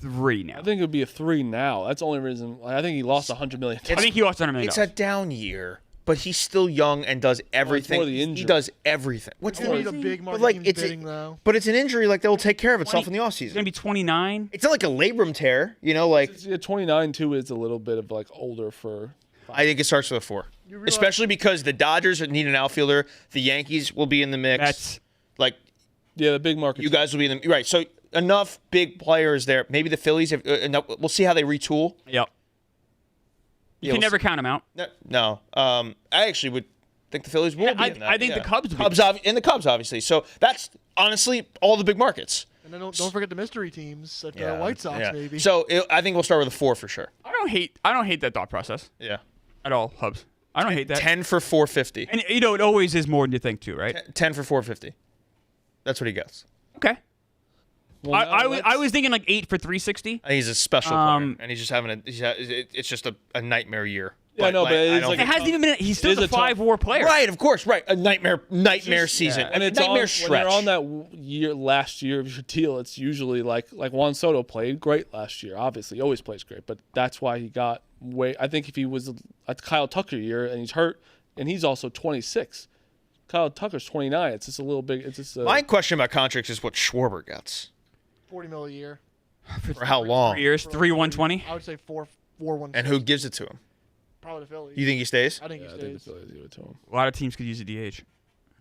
3 now. I think it would be a 3 now. That's the only reason. I think he lost 100 million. I think he lost 100 million. It's a down year, but he's still young and does everything. the He injury. does everything. What's It's gonna be the the big market like, teams it's a- bidding though. But it's an injury like that will take care of itself in the He's offseason. gonna be 29. It's not like a labrum tear, like 29 too is a little bit of like older for. I think it starts with a 4. realize- Especially because the Dodgers need an outfielder, the Yankees will be in the mix. That's Like Yeah, the big market. you guys will be in the right. So enough big players there. Maybe the Phillies have we'll see how they retool. yep. You Yeah, can we'll never count him out. No. I actually would think the Phillies will be in that. I think the Cubs will be. And the Cubs obviously. So that's honestly all the big markets. And then don't forget the mystery teams, like the White Sox maybe. So I think we'll start with a 4 for sure. I don't hate that thought process Yeah. at all, Hubs. I don't hate that. 10 for 450. And it always is more than you think too, right? 10 for 450. That's what he gets. Okay. Well, I was thinking like 8 for 360. I think he's a special player, and he's just having it's just a nightmare year. Yeah, no, but I it's don't like It think- hasn't even been. He's still is a a tough- 5 WAR player. right, of course, right. A nightmare season. and it's nightmare when stretch. you're on that last year of your deal. It's usually like Juan Soto played great last year. Obviously, he always plays great, but that's why he got way. I think if he was at Kyle Tucker year and he's hurt, and he's also 26. Kyle Tucker's 29. It's just a little big. It's just My question about contracts is what Schwarber gets. $40 million a year. For how long? 3 years, 120. I would say 4-1. And who gives it to him? Probably the Phillies. You think he stays? I think I he think the stays. Phillies give it to him. A lot of teams could use a DH.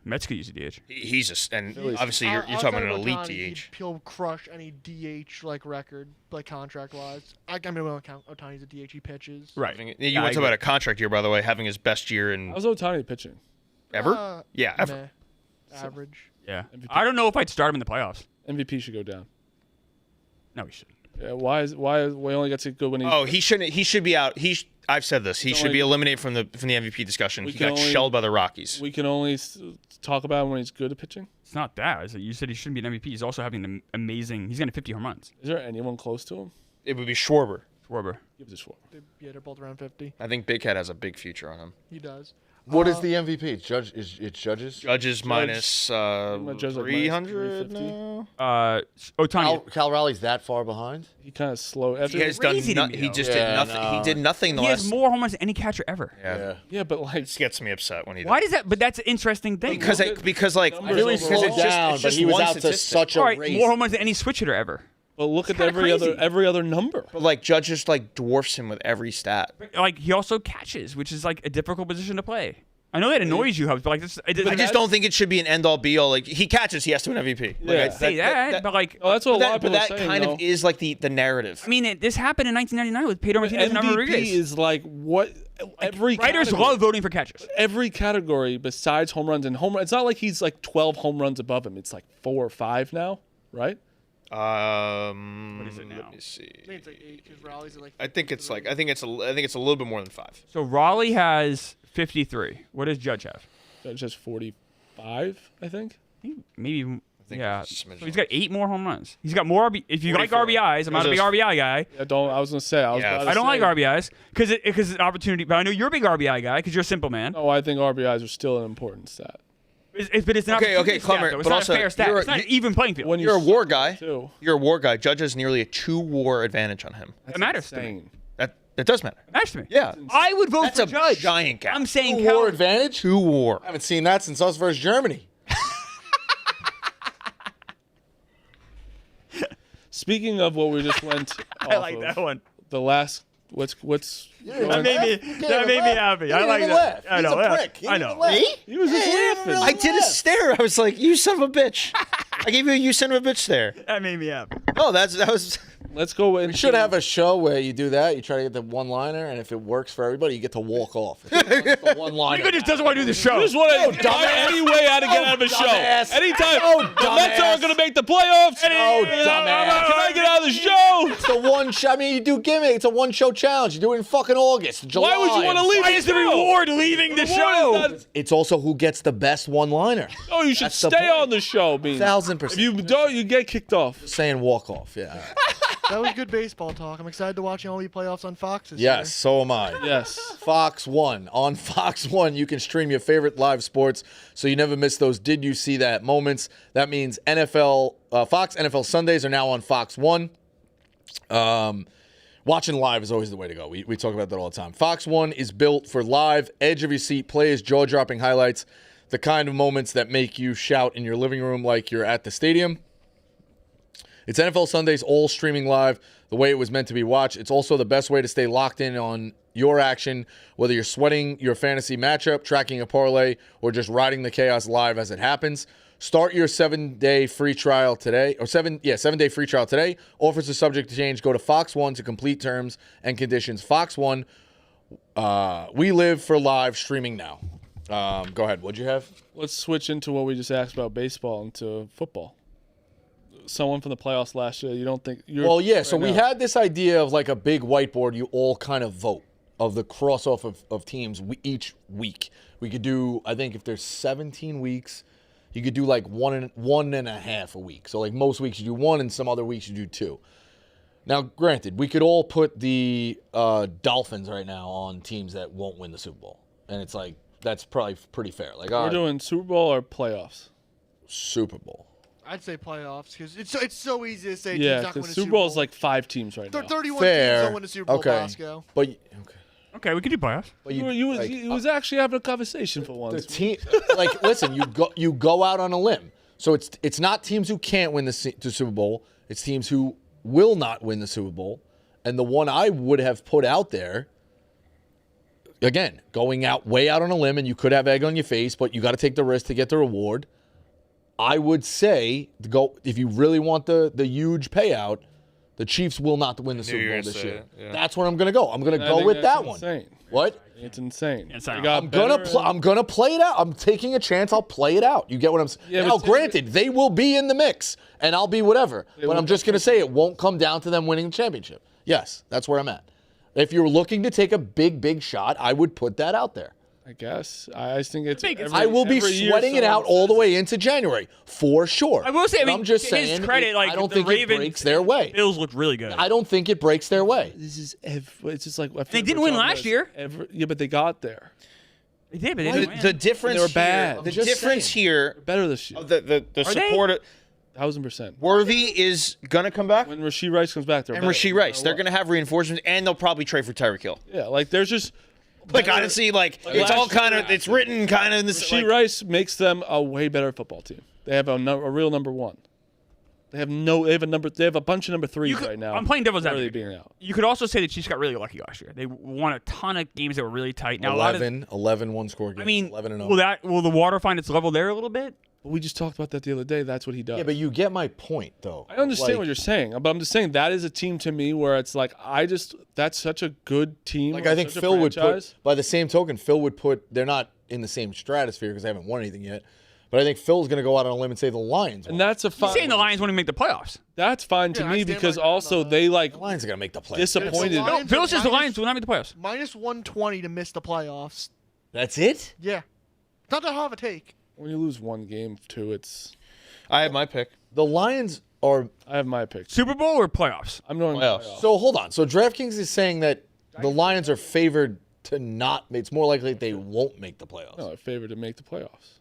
Mets could use a DH. He's just and Phillies. obviously you're talking about an elite DH. He'll crush any DH record contract wise. I mean, we don't count Otani's a DH. He pitches. Right. You want to talk about a contract year, by the way, having his best year in How's Otani pitching? ever? Yeah, ever. Meh. Average. Yeah. MVP. I don't know if I'd start him in the playoffs. MVP should go down. No, he shouldn't. Yeah, why we only gets it good when he's Oh, he shouldn't. He should be out. I've said this. He should only- be eliminated from the MVP discussion. We He can got only- shelled by the Rockies. we can only talk about him when he's good at pitching. It's not that. You said he shouldn't be an MVP. He's also having an amazing. He's going to 50 home runs. Is there anyone close to him? It would be Schwarber. Schwarber. Give it to Schwarber. They're both around 50. I think Big Head has a big future on him. He does. What is the MVP? It's Judges? Judges minus Judge like 300 minus 350. now. Otani. Cal Raleig's that far behind? He kind of slow. After He has done. Crazy to me, He though. just Yeah, did nothing. no. He did nothing in the He last. has more home runs than any catcher ever. Yeah. yeah, but like This gets me upset when he. Why does that? But that's an interesting thing. Because like Numbers I really overall. slowed it's just- down, it's but just he was one out to statistic. such a All right, race. more home runs than any switch hitter ever. Well, look at kinda crazy. every other number. But like Judge just like dwarfs him with every stat. Like he also catches, which is like a difficult position to play. I know that annoys you, Hubs, but like this, I just don't think it should be an end all be all. Like he catches, he has to win MVP. Like, Yeah. say that, but like, Oh, that's what a lot of but people that are saying. kind though. of is like the narrative. I mean, this happened in 1999 with Pedro Martinez and MVP Rodriguez. is like what every Writers category- love voting for catchers. every category besides home runs and home run. It's not like he's like 12 home runs above him. It's like 4 or 5 now, right? What is it now? Let me see. I think it's like 8 because Raleigh's at like. I think it's a little bit more than 5. So Raleigh has 53. What does Judge have? That's just 45, I think. Maybe Yeah. it's a smidge So he's got 8 more home runs. He's got more. If you like 44. RBIs, I'm not a big RBI guy. I was gonna say. I I don't like RBIs because it's an opportunity. But I know you're a big RBI guy because you're a simple man. No, I think RBIs are still an important stat. But it's not. Okay, Clemmer, It's but not also, a fair stat. you're a- It's not an even playing field. When You're a war see guy. it, too. You're a war guy. Judge has nearly a 2 WAR advantage on him. It matters to me. Insane. That does matter. It matters to me. Yeah. I would vote That's for a Judge. giant gap. I'm saying War advantage? 2 WAR. I haven't seen that since us versus Germany. Speaking of what we just went, I like that one. The last what's That made me happy. I like that. I know. He's a prick. He I didn't know. even laugh. he was just laughing. I did a stare. I was like, "You son of a bitch!" I gave you a "you son of a bitch" stare. That made me happy. Oh, that was. Let's go in. We should have a show where you do that. You try to get the one-liner, and if it works for everybody, you get to walk off. The one-liner. Nico just doesn't want to do the show. Just want to find any way how to get out of a show. dumbass. Anytime Oh, the Mets dumbass. aren't going to make the playoffs. Oh, dumbass. Can I get out of the show? It's the one show. I mean, you do gimmick. It's a one-show challenge. You do it in fucking August, July. Why would you want to leave? Why is the reward leaving the show? It's also who gets the best one-liner. Oh, you should That's the stay point. on the show, Bean. 1000%. If you don't, you get kicked off. Saying walk off, yeah. That was good baseball talk. I'm excited to watch the MLB playoffs on Fox this Yes, so am I. Yes. Fox 1. On Fox 1, you can stream your favorite live sports so you never miss those Did You See That moments. That means Fox NFL Sundays are now on Fox 1. Watching live is always the way to go. We talk about that all the time. Fox 1 is built for live, edge of your seat plays, jaw-dropping highlights, the kind of moments that make you shout in your living room like you're at the stadium. It's NFL Sundays, all streaming live the way it was meant to be watched. It's also the best way to stay locked in on your action, whether you're sweating your fantasy matchup, tracking a parlay, or just riding the chaos live as it happens. Start your 7-day free trial today, or 7-day free trial today. Offers are subject to change. Go to Fox One to complete terms and conditions. Fox One, we live for live streaming now. Go ahead. What'd you have? Let's switch into what we just asked about baseball into football. Someone from the playoffs last year, you don't think you're Well, yeah, so right we now. had this idea of like a big whiteboard, you all kind of vote of the cross off of teams each week. We could do, I think if there's 17 weeks, you could do like one and a half a week. So like most weeks you do 1 and some other weeks you do 2. Now, granted, we could all put the Dolphins right now on teams that won't win the Super Bowl. And it's like, that's probably pretty fair. Like, all We're right, doing Super Bowl or playoffs. Super Bowl. I'd say playoffs because it's so easy to say Yeah, teams not going to because win Super Super Bowl Bowl. is like 5 teams right now. 31 Fair. teams don't win the Super Bowl. Okay. Bosco. But, okay. Okay, we could do playoffs. But You was actually having a conversation for the once. team, like, listen, you go out on a limb. So it's not teams who can't win the Super Bowl. It's teams who will not win the Super Bowl. And the one I would have put out there, again, going out way out on a limb, and you could have egg on your face, but you got to take the risk to get the reward. I would say to go if you really want the huge payout. The Chiefs will not win the Super you were Bowl gonna this say year. it, yeah. That's where I'm going to go. I'm going to I go think with that's that one. insane. What? It's insane. It's not- They got I'm gonna better I'm gonna play it out. I'm taking a chance. I'll play it out. You get what I'm saying? Yeah, now, but granted, they will be in the mix, and I'll be whatever. But will I'm just gonna say it won't come down to them winning the championship. Yes, that's where I'm at. If you're looking to take a big shot, I would put that out there. I guess. I just think it's. I will be every year sweating it out someone all the says- way into January for sure. I will say, But I'm just to his saying, credit, like I don't the think Ravens, it breaks their way. Bills looked really good. I don't think it breaks their way. This is. It's just like. I feel They like didn't we're win talking last about year. Yeah, but they got there. They did, but they The, didn't win. the difference They were here, bad. the I'm just difference saying. here, Better this year. the they? support of 1000%. Worthy is gonna come back, When Rasheed Rice comes back, they're and better, Rasheed no Rice. matter They're what. gonna have reinforcements, and they'll probably trade for Tyreek Hill. Yeah, like there's just. Like better- honestly, like it's last all kind year- of it's written kind of in this. Rasheed Like, Rice makes them a way better football team. They have a real number one. They have a bunch of number threes right now. I'm playing devil's really advocate. being out. You could also say the Chiefs got really lucky last year. They won a ton of games that were really tight. Now, a lot of, 11 one-score games. I mean, 11-0. will the water find its level there a little bit? But we just talked about that the other day. That's what he does. Yeah, but you get my point, though. I understand Like- what you're saying, but I'm just saying that is a team to me where it's like that's such a good team. Like, I think such a Phil would franchise. put, by the same token, Phil would put, they're not in the same stratosphere because they haven't won anything yet. But I think Phil's going to go out on a limb and say the Lions. And that's a He's fine. saying the Lions want to make the playoffs. That's fine to Yeah, I me stand because by that. also they like The Lions are going to make the playoffs. disappointed. It's a lot. No, Phil says the minus- Lions will not make the playoffs. Minus 120 to miss the playoffs. That's it? Yeah. Not that hard of a take. When you lose one game, too, it's I have my pick. The Lions are. I have my pick. Super Bowl or playoffs? I'm going Playoffs. So hold on. So DraftKings is saying that the Lions are favored to not. It's more likely they won't make the playoffs. No, I favor to make the playoffs.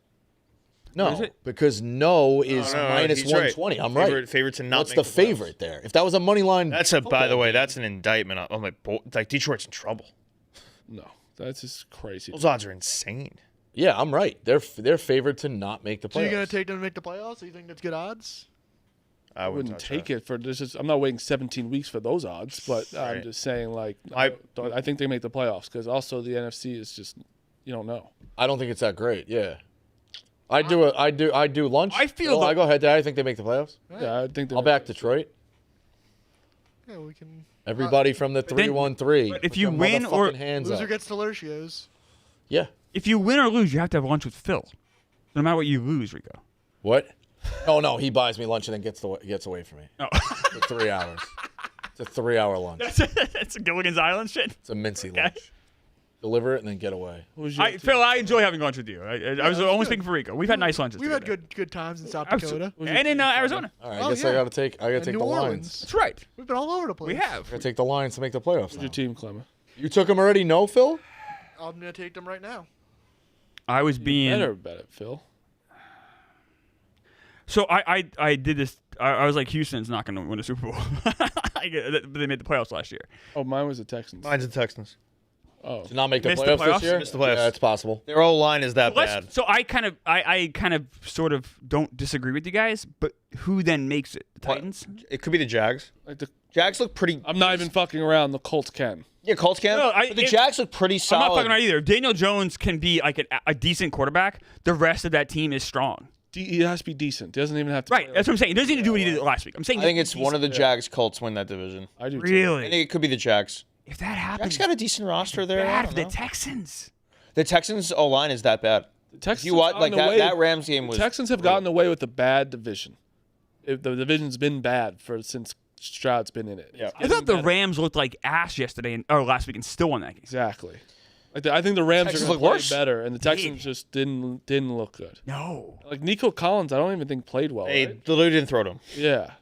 No, is it? because no is minus he's right. 120. I'm Favorite- right. favorite to not What's make the the playoffs. favorite there? If that was a money line, That's a. By the way, that's an indictment on my. Like Detroit's in trouble. No, that's just crazy. Those odds are insane. yeah, I'm right. They're favored to not make the playoffs. So you're gonna take them to make the playoffs? So you think that's good odds? I I wouldn't take it for this. I'm not waiting 17 weeks for those odds, but I'm Right. just saying, like, I- I think they make the playoffs because also the NFC is just you don't know. I don't think it's that great. Yeah, I do lunch. I feel I go ahead. Dad. I think they make the playoffs. Yeah, I think I'll back Detroit. Yeah, we can. Everybody from the then- 3-1-3. but if put you their win or- motherfucking hands Loser up. gets Delicios. Yeah. If you win or lose, you have to have lunch with Phil. No matter what you lose, Rico. What? Oh no, he buys me lunch and then gets away from me Oh. for 3 hours. It's a 3-hour lunch. That's a Gilligan's Island shit. It's a mincy lunch. Deliver it and then get away. Who's your team? Phil, I enjoy having lunch with you. I was only speaking for Rico. We've had nice lunches. We've had together. good times in South Absolutely. Dakota. And in Arizona. All right, Oh, I guess yeah. I gotta take And the New Lions. Orleans. That's right. We've been all over the place. We have. I gotta take the Lions to make the playoffs. Who's Now. your team, Clemmer? You took them already? No, Phil? I'm gonna take them right now. I was being. Better bet it, Phil. So I did this. I was like, Houston's not going to win a Super Bowl. They made the playoffs last year. Oh, mine was the Texans. Mine's the Texans. Oh, To not make the Missed the playoffs, playoffs? this year? Missed the playoffs. Yeah, it's possible. Their O line is that bad. So I kind of sort of don't disagree with you guys, but who then makes it? The What? Titans? It could be the Jags. like the, Jags look pretty. I'm not even fucking around. The Colts can. Yeah, Colts can. No, but the Jags look pretty I'm solid. not fucking around either. Daniel Jones can be like a decent quarterback. The rest of that team is strong. He has to be decent. He doesn't even have to. Right. play That's what I'm saying. He doesn't need to do what he did last week. I'm saying I think it's one of the Jags Colts win that division. I do. Too. I really. think it could be the Jags. If that happens, Jags got a decent roster there. I bad don't for the know. Texans. The Texans O line is that bad. The Texans You watch have like gotten away- that Rams game was. Texans have gotten away with a bad division. The division's been bad since Stroud's been in it. Yeah. I thought the Rams looked like ass yesterday or last week and still won that game. Exactly. Like I think the Rams Texans are going look to play worse. better, and the Texans just didn't look good. No. Like Nico Collins, I don't even think played well. Hey, Right? the dude didn't throw to him. Yeah.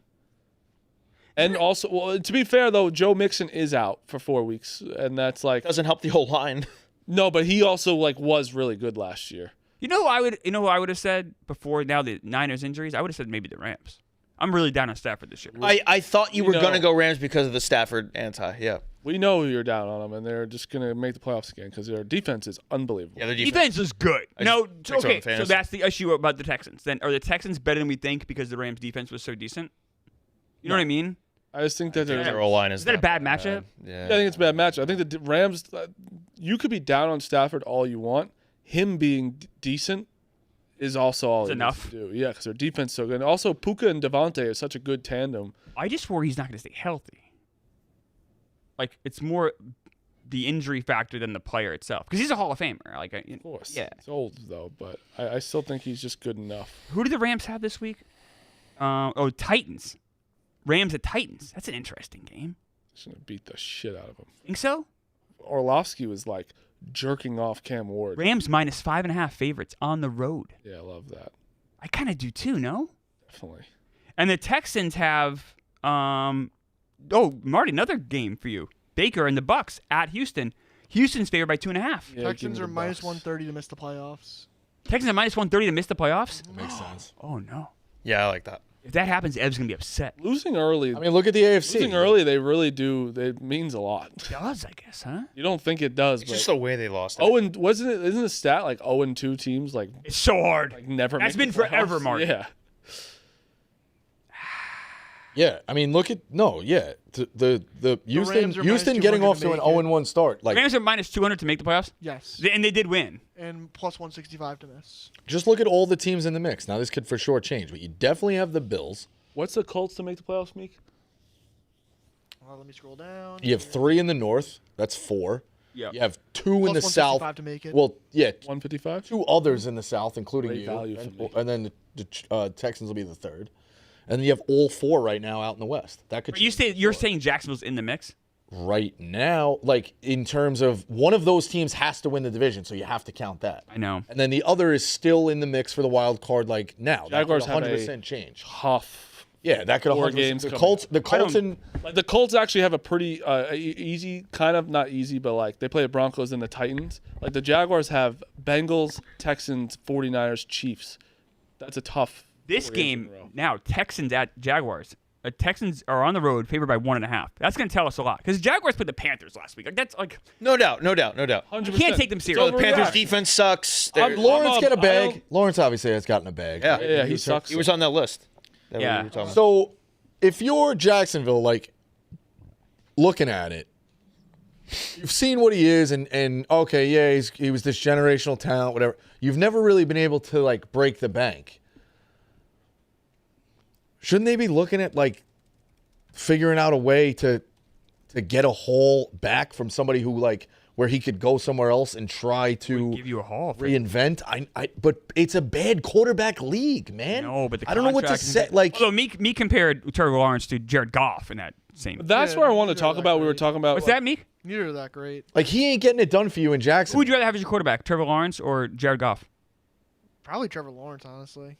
And also, well, to be fair though, Joe Mixon is out for 4 weeks, and that's like Doesn't help the whole line. no, but he also like was really good last year. You know who I would have said before now the Niners injuries? I would have said maybe the Rams. I'm really down on Stafford this year. I thought you were know. gonna go Rams because of the Stafford anti. Yeah. We know you're down on them, and they're just going to make the playoffs again because their defense is unbelievable. Yeah, the Defense is good. No, picked them okay, in so fantasy. that's the issue about the Texans. Then are the Texans better than we think because the Rams defense was so decent? You know what I mean? I just think that they're. Their O line is that a bad matchup? Yeah. I think it's a bad match. I think the Rams. You could be down on Stafford all you want. Him being decent is also all he enough. needs to do. Yeah, because their defense is so good. And also, Puka and Devontae are such a good tandem. I just worry he's not going to stay healthy. Like it's more the injury factor than the player itself because he's a Hall of Famer. Like, Of course. yeah. He's old though, but I still think he's just good enough. Who did the Rams have this week? Titans. Rams at Titans. That's an interesting game. He's gonna beat the shit out of him. Think so? Orlovsky was like jerking off Cam Ward. Rams minus 5.5 favorites on the road. Yeah, I love that. I kind of do too. No. Definitely. And the Texans have Marty, another game for you. Baker and the Bucks at Houston. Houston's favored by 2.5. Yeah, give Texans me are the minus Bucks. 130 to miss the playoffs. Texans are minus 130 to miss the playoffs. Makes sense. Oh no. Yeah, I like that. If that happens, Ev's gonna be upset. Losing early. I mean, look at the AFC. Losing early, they really do. It means a lot. It does, I guess, huh? You don't think it does, It's but just the way they lost it. and isn't the stat like 0-2 teams like It's so hard. never? That's make been the forever, playoffs? Marty. Yeah. Yeah, I mean, look at the Houston Rams are Houston minus getting 200 off to to an make it. 0-1 start. Like, Rams are minus 200 to make the playoffs, Yes. and they did win. And plus 165 to miss. just look at all the teams in the mix. Now, this could for sure change, but you definitely have the Bills. What's the Colts to make the playoffs, Meek? Let me scroll down. You have 3 in the North. That's 4. Yeah. You have 2 in Plus the South. 165 to make it. Well, yeah, 155. 2 others in the South, including Great you, value for me. and then the Texans will be the 3rd, and then you have all 4 right now out in the West. That could. But you're saying Jacksonville's in the mix? right now, like in terms of one of those teams has to win the division, so you have to count that. I know. And then the other is still in the mix for the wild card. Like now, Jaguars that have could a 100% change. Tough. Yeah, that could 4 100%. games The coming Colts, up. the Colts, and Like the Colts actually have a pretty easy, kind of not easy, but like they play the Broncos and the Titans. Like the Jaguars have Bengals, Texans, 49ers, Chiefs. That's a tough. This 4 games game in a row. now, Texans at Jaguars. Texans are on the road, favored by 1.5. That's going to tell us a lot because Jaguars played the Panthers last week. Like that's like No doubt. 100%. you can't take them So seriously. the Panthers' overreaction. defense sucks. Lawrence got a I bag. don't- Lawrence obviously has gotten a bag. Yeah. Yeah, he sucks. He was on that list. That we Yeah. were talking about. So if you're Jacksonville, like looking at it, you've seen what he is, and okay, yeah, he was this generational talent, whatever. You've never really been able to like break the bank. Shouldn't they be looking at like figuring out a way to get a haul back from somebody who like where he could go somewhere else and try to give you a haul. For reinvent? But it's a bad quarterback league, man. No, but the I don't know what to contract say. and- Like, although me compared Trevor Lawrence to Jared Goff in that same. That's Yeah, where I want to neither talk are about. that We were great. talking about. What's like, that, Meek? Neither are that great. he ain't getting it done for you in Jackson. Who would you rather have as your quarterback, Trevor Lawrence or Jared Goff? Probably Trevor Lawrence, honestly.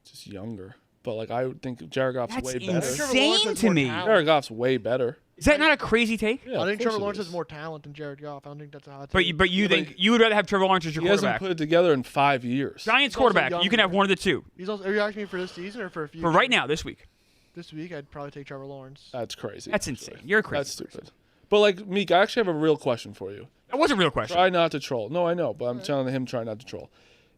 Just younger, but like I would think Jared Goff's That's way insane. better. Trevor Lawrence has to more me. talent. Jared Goff's way better. Is that not a crazy take? Yeah, I of think course Trevor it Lawrence is. has more talent than Jared Goff. I don't think that's a hot But take. you think you would rather have Trevor Lawrence as your He hasn't quarterback? put it together in 5 years. Giants He's also quarterback. You can have younger. one of the two. He's also, are you asking me for this season or for a few? For right now, this week. This week, I'd probably take Trevor Lawrence. That's crazy. That's insane. You're a crazy. That's stupid. But like Meek, I actually have a real question for you. That was a real question. Try not to troll. No, I know, but I'm telling him try not to troll.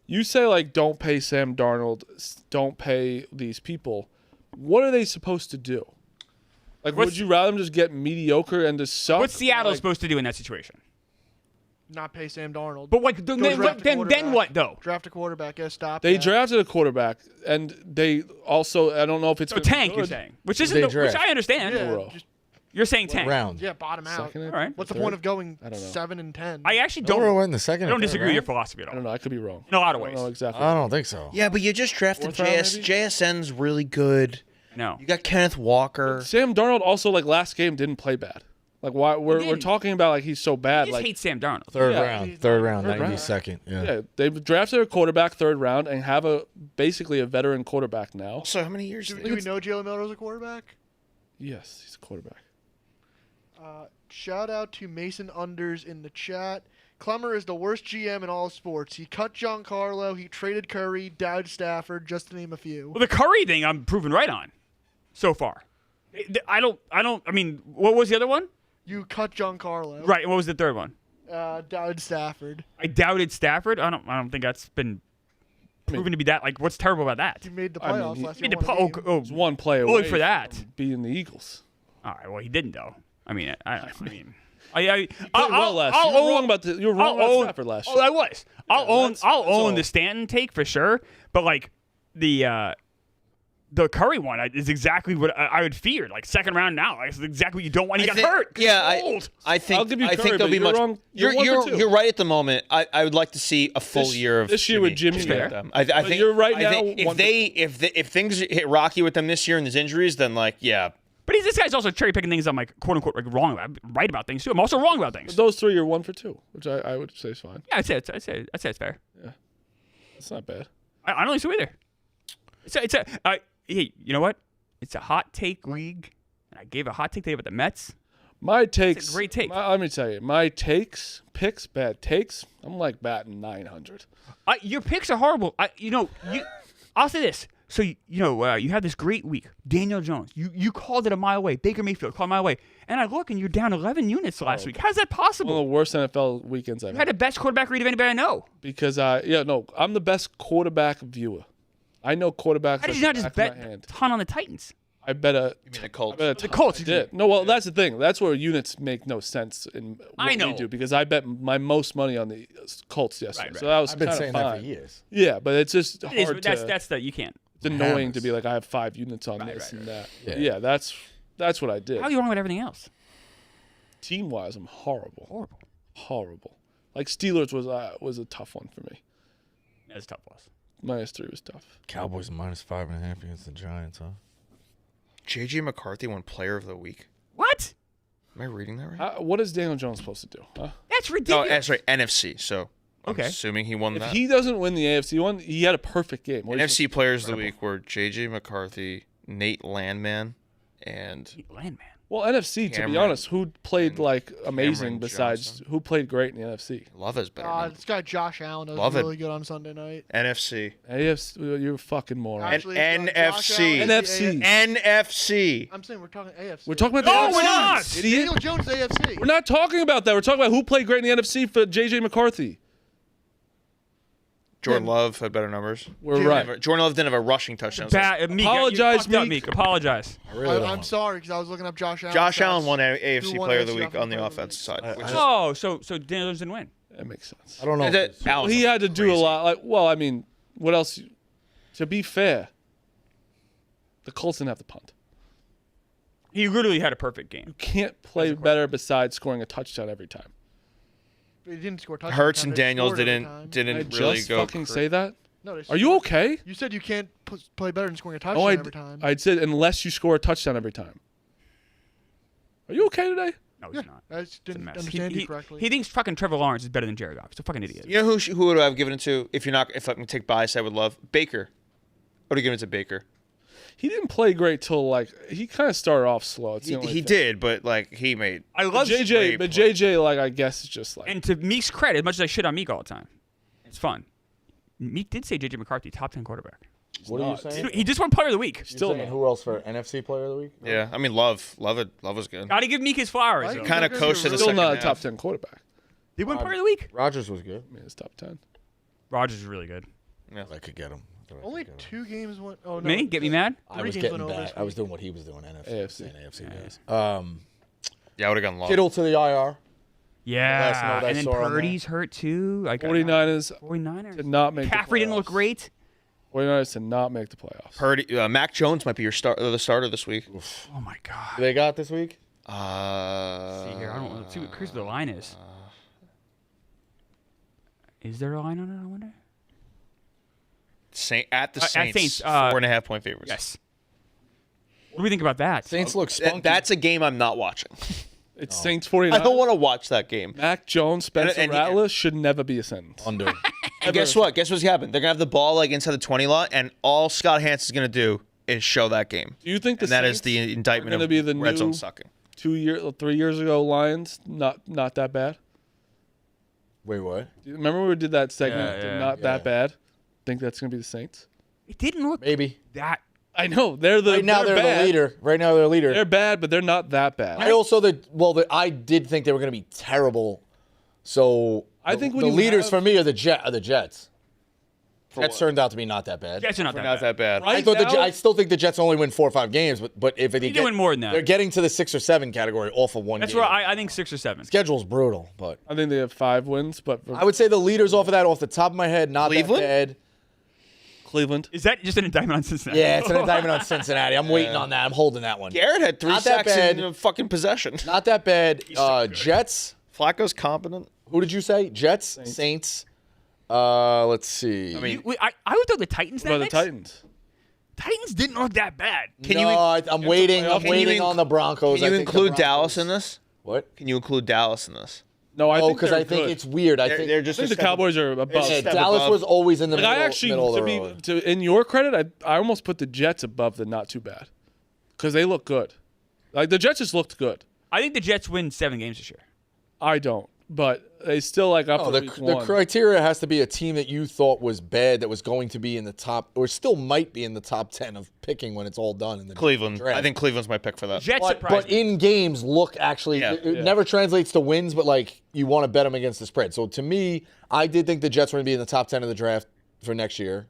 You say like don't pay Sam Darnold, don't pay these people. What are they supposed to do? Like, What's- would you rather them just get mediocre and just suck? What's Seattle Like, supposed to do in that situation? Not pay Sam Darnold. But what? Then, draft a then quarterback. what though? Draft a quarterback. Yeah, stop. They that. drafted a quarterback, and they also I don't know if it's So gonna be tank, you're good. saying, which isn't They which draft? I understand. Yeah, Burrow. just, You're saying tank. round? yeah, bottom out. Second, All right. What's the third? point of going I don't know. 7 and 10? I actually Don't don't. in the second. I don't or third disagree with your round? philosophy at I all. don't know. I could be wrong. In a lot of I don't ways. know exactly. I don't think so. Yeah, but you just drafted Fourth round, maybe? JSN's really good. No. You got Kenneth Walker. Sam Darnold also like last game didn't play bad. Like why we're didn't. talking about like he's so I bad. just Like hate Sam Darnold. Third Yeah. round, third round, Third round. 92nd. Yeah. yeah, they've drafted a quarterback third round and have a basically a veteran quarterback now. So how many years? do, did do we know Jalen Milroe's a quarterback? Yes, he's a quarterback. Shout out to Mason Unders in the chat. Clemmer is the worst GM in all of sports. He cut Giancarlo, he traded Curry, died Stafford, just to name a few. Well, the Curry thing, I'm proven right on, so far. I don't. I mean, what was the other one? You cut Giancarlo. Right. What was the third one? Died Stafford. I doubted Stafford. I don't think that's been proven to be that. Like, what's terrible about that? He made the I mean, playoffs he- last I mean, year. the won a game. He's one play Only away for that. from beating the Eagles. All right. Well, he didn't though. I mean, I mean. I Played well last year. You were wrong about you were wrong about Stafford last year. Oh, I was. I'll own that's I'll own all. the Stanton take for sure. But like the Curry one is exactly what I would fear. Like second round now. Like, it's exactly what you don't want. He got hurt. 'cause Yeah, he's old. I think I'll give you I Curry, think there'll but be you're much. wrong. You're one for two. You're right at the moment. I would like to see a full This- year of this year with Jimmy, with yeah. them. I think you're right I now, think one for if things hit rocky with them this year and there's injuries, then like yeah. But this guy's also cherry picking things I'm like quote unquote like wrong about. I'm right about things too. I'm also wrong about things. Those three are 1 for 2, which I would say is fine. Yeah, I'd say it's fair. It's not bad. I don't think so either. Hey, you know what? It's a hot take league. And I gave a hot take today about the Mets. My takes. great take. Let me tell you, my picks, bad takes. I'm like batting 900. Your picks are horrible. I'll say this. So you had this great week. Daniel Jones. You called it a mile away. Baker Mayfield called a mile away. And I look and you're down 11 units last week. How's that One of possible? the worst NFL weekends I've You had had. the best quarterback read of anybody I know. Because I'm the best quarterback viewer. I know quarterbacks. How did like you not the just back of bet my a hand. ton on the Titans? I bet a. You mean the Colts? The Colts. I did. No, well, that's the thing. That's where units make no sense in what I know. we do because I bet my most money on the Colts yesterday. Right. So that was I've been kind saying of that fine. for years. Yeah, but it's just It is, hard but to. that's the you can't. it's annoying Hammers. to be like I have 5 units on Right, this right, and that. Yeah. Yeah, that's what I did. How are you wrong with everything else? Team wise, I'm horrible. Horrible. Horrible. Like Steelers was a tough one for me. That's a tough loss. -3 was tough. Cowboys -5.5 against the Giants, huh? JJ McCarthy won Player of the Week. What? Am I reading that right? What is Daniel Jones supposed to do? Huh? That's Oh, ridiculous. that's right. NFC. So I'm Okay. assuming he won If that. he doesn't win the AFC one, he had a perfect game. What are you NFC players of the week were J.J. McCarthy, Nate Landman, and Landman. Well, NFC, to be Cameron honest, who played like amazing Cameron besides Johnson. who played great in the NFC? Love has better numbers. This guy Josh Allen was Love it. really good on Sunday night. NFC. AFC, you're a fucking moron. Actually, NFC. Josh Allen is the NFC. NFC. I'm saying we're talking AFC. We're talking about No, the we're NFC, not! idiot. Daniel Jones AFC. We're not talking about that. We're talking about who played great in the NFC for J.J. McCarthy. Jordan Love had better numbers. We're Jim- right. Jordan Love didn't have a rushing touchdown. Meek, Apologize, you fucked up, Meek. Meek. Apologize. I really don't I'm want- sorry because I was looking up Josh Allen. Josh stats. Allen won AFC Who won Player of the AFC Week on the Player of the offensive Week? side. which is- Oh, so Daniel Jones didn't win. That makes sense. I don't know. Is if it- it's- Allen's He had to do a crazy. lot. Like, well, I mean, what else? To be fair, the Colts didn't have to punt. He literally had a perfect game. You can't play better besides scoring a touchdown every time. He didn't score touchdowns. Hurts and They Daniels scored every didn't time. didn't Did I really just go. fucking say that? No, they Are you scored. okay? You said you can't play better than scoring a touchdown No, every time. I said unless you score a touchdown every time. Are you okay today? No, yeah, he's not. I just It's a didn't mess. understand you correctly. He thinks fucking Trevor Lawrence is better than Jared Goff. He's a fucking idiot. You know who would I have given it to if I can take bias? I would love Baker. I would have given it to Baker. He didn't play great till like he kind of started off slow. It's the only He thing. did, but like he made. I love JJ, but JJ, like I guess, is just like And to Meek's credit, as much as I shit on Meek all the time, it's fun. Meek did say J.J. McCarthy, top 10 quarterback. What are you not. saying? He just won Player of the Week. still Saying not. who else for NFC Player of the Week? Yeah, I mean Love was good. Got to give Meek his flowers. Right. though. Kind of He's coasted the still second not a half. top 10 quarterback. They won Player of the Week. Rodgers was good. I mean, it's top 10. Rodgers is really good. I could get him. Only 2 games went. Oh no. Me? Get me mad? I was 3 games getting went over back. this I was week. doing what he was doing. NFC. AFC. saying AFC guys. Yeah, I would have gone Love. Kittle to the IR. Yeah. last note I And then saw on that. Purdy's hurt too. Like 49ers 49ers. did not make the Caffrey didn't look playoffs. great. 49ers did not make the playoffs. Purdy, Mac Jones might be the starter this week. Oh my god. Who they got this week? See here. I don't know. Let's see what Chris the line is. Is there a line on it? I wonder. At the Saints, Saints, 4.5 point favorites. Yes. What do we think about that? Saints look spunky. That's a game I'm not watching. It's Saints 49ers. I don't want to watch that game. Mac Jones, Spencer And- Rattler should never be a sentence. under. And guess what? Guess what's happened? They're gonna have the ball like inside the 20 lot, and all Scott Hanson's gonna do is show that game. Do you think the And that is Saints the indictment are gonna of be the red zone new sucking. 3 years ago Lions? Not that bad. Wait, what? Remember when we did that segment? Yeah, They're yeah. not that bad. Think that's gonna be the Saints? It didn't look Maybe. that. I know they're the Right now they're bad. the leader. Right now they're the leader. They're bad, but they're not that bad. I also I did think they were going to be terrible. So I think when the you leaders have- for me are the Jets. Jets turned out to be not that bad. Jets are not They're that not bad. that bad. Right I thought now- I still think the Jets only win 4 or 5 games, but if they They're get doing more than that. they're getting to the 6 or 7 category off of one That's game. where I think 6 or 7. Schedule's brutal, but I think they have 5 wins, but for I would say the leaders off of that, off the top of my head, not Cleveland? that bad. Cleveland. Is that just an indictment on Cincinnati? Yeah, it's an indictment on Cincinnati. I'm waiting on that. I'm holding that one. Garrett had 3 Not that sacks bad. in a fucking possession. Not that bad. Jets. Flacco's competent. Who did you say? Jets, Saints. Let's see. I mean, I would throw the Titans What there about the next. Titans? Titans didn't look that bad. can no, you I'm waiting. I'm Can you waiting inc- on the Broncos. can I you think the include Broncos- Dallas in this? What? Can you include Dallas in this? No, I Oh, think because they're I think good. it's weird. I They're, think they're I just think a the step Cowboys are above. yeah, step Dallas above. was always in the Like middle, I actually, middle of the to road. be in your credit, I almost put the Jets above the not too bad, because they look good. Like the Jets just looked good. I think the Jets win 7 games this year. I don't, but they still like up No, for the week the one. criteria has to be a team that you thought was bad that was going to be in the top, or still might be in the top 10 of picking when it's all done in the Cleveland. draft. I think Cleveland's my pick for that. Jets But surprised me. in games, look actually, Yeah. it never translates to wins, but like you want to bet them against the spread. So to me, I did think the Jets were going to be in the top 10 of the draft for next year.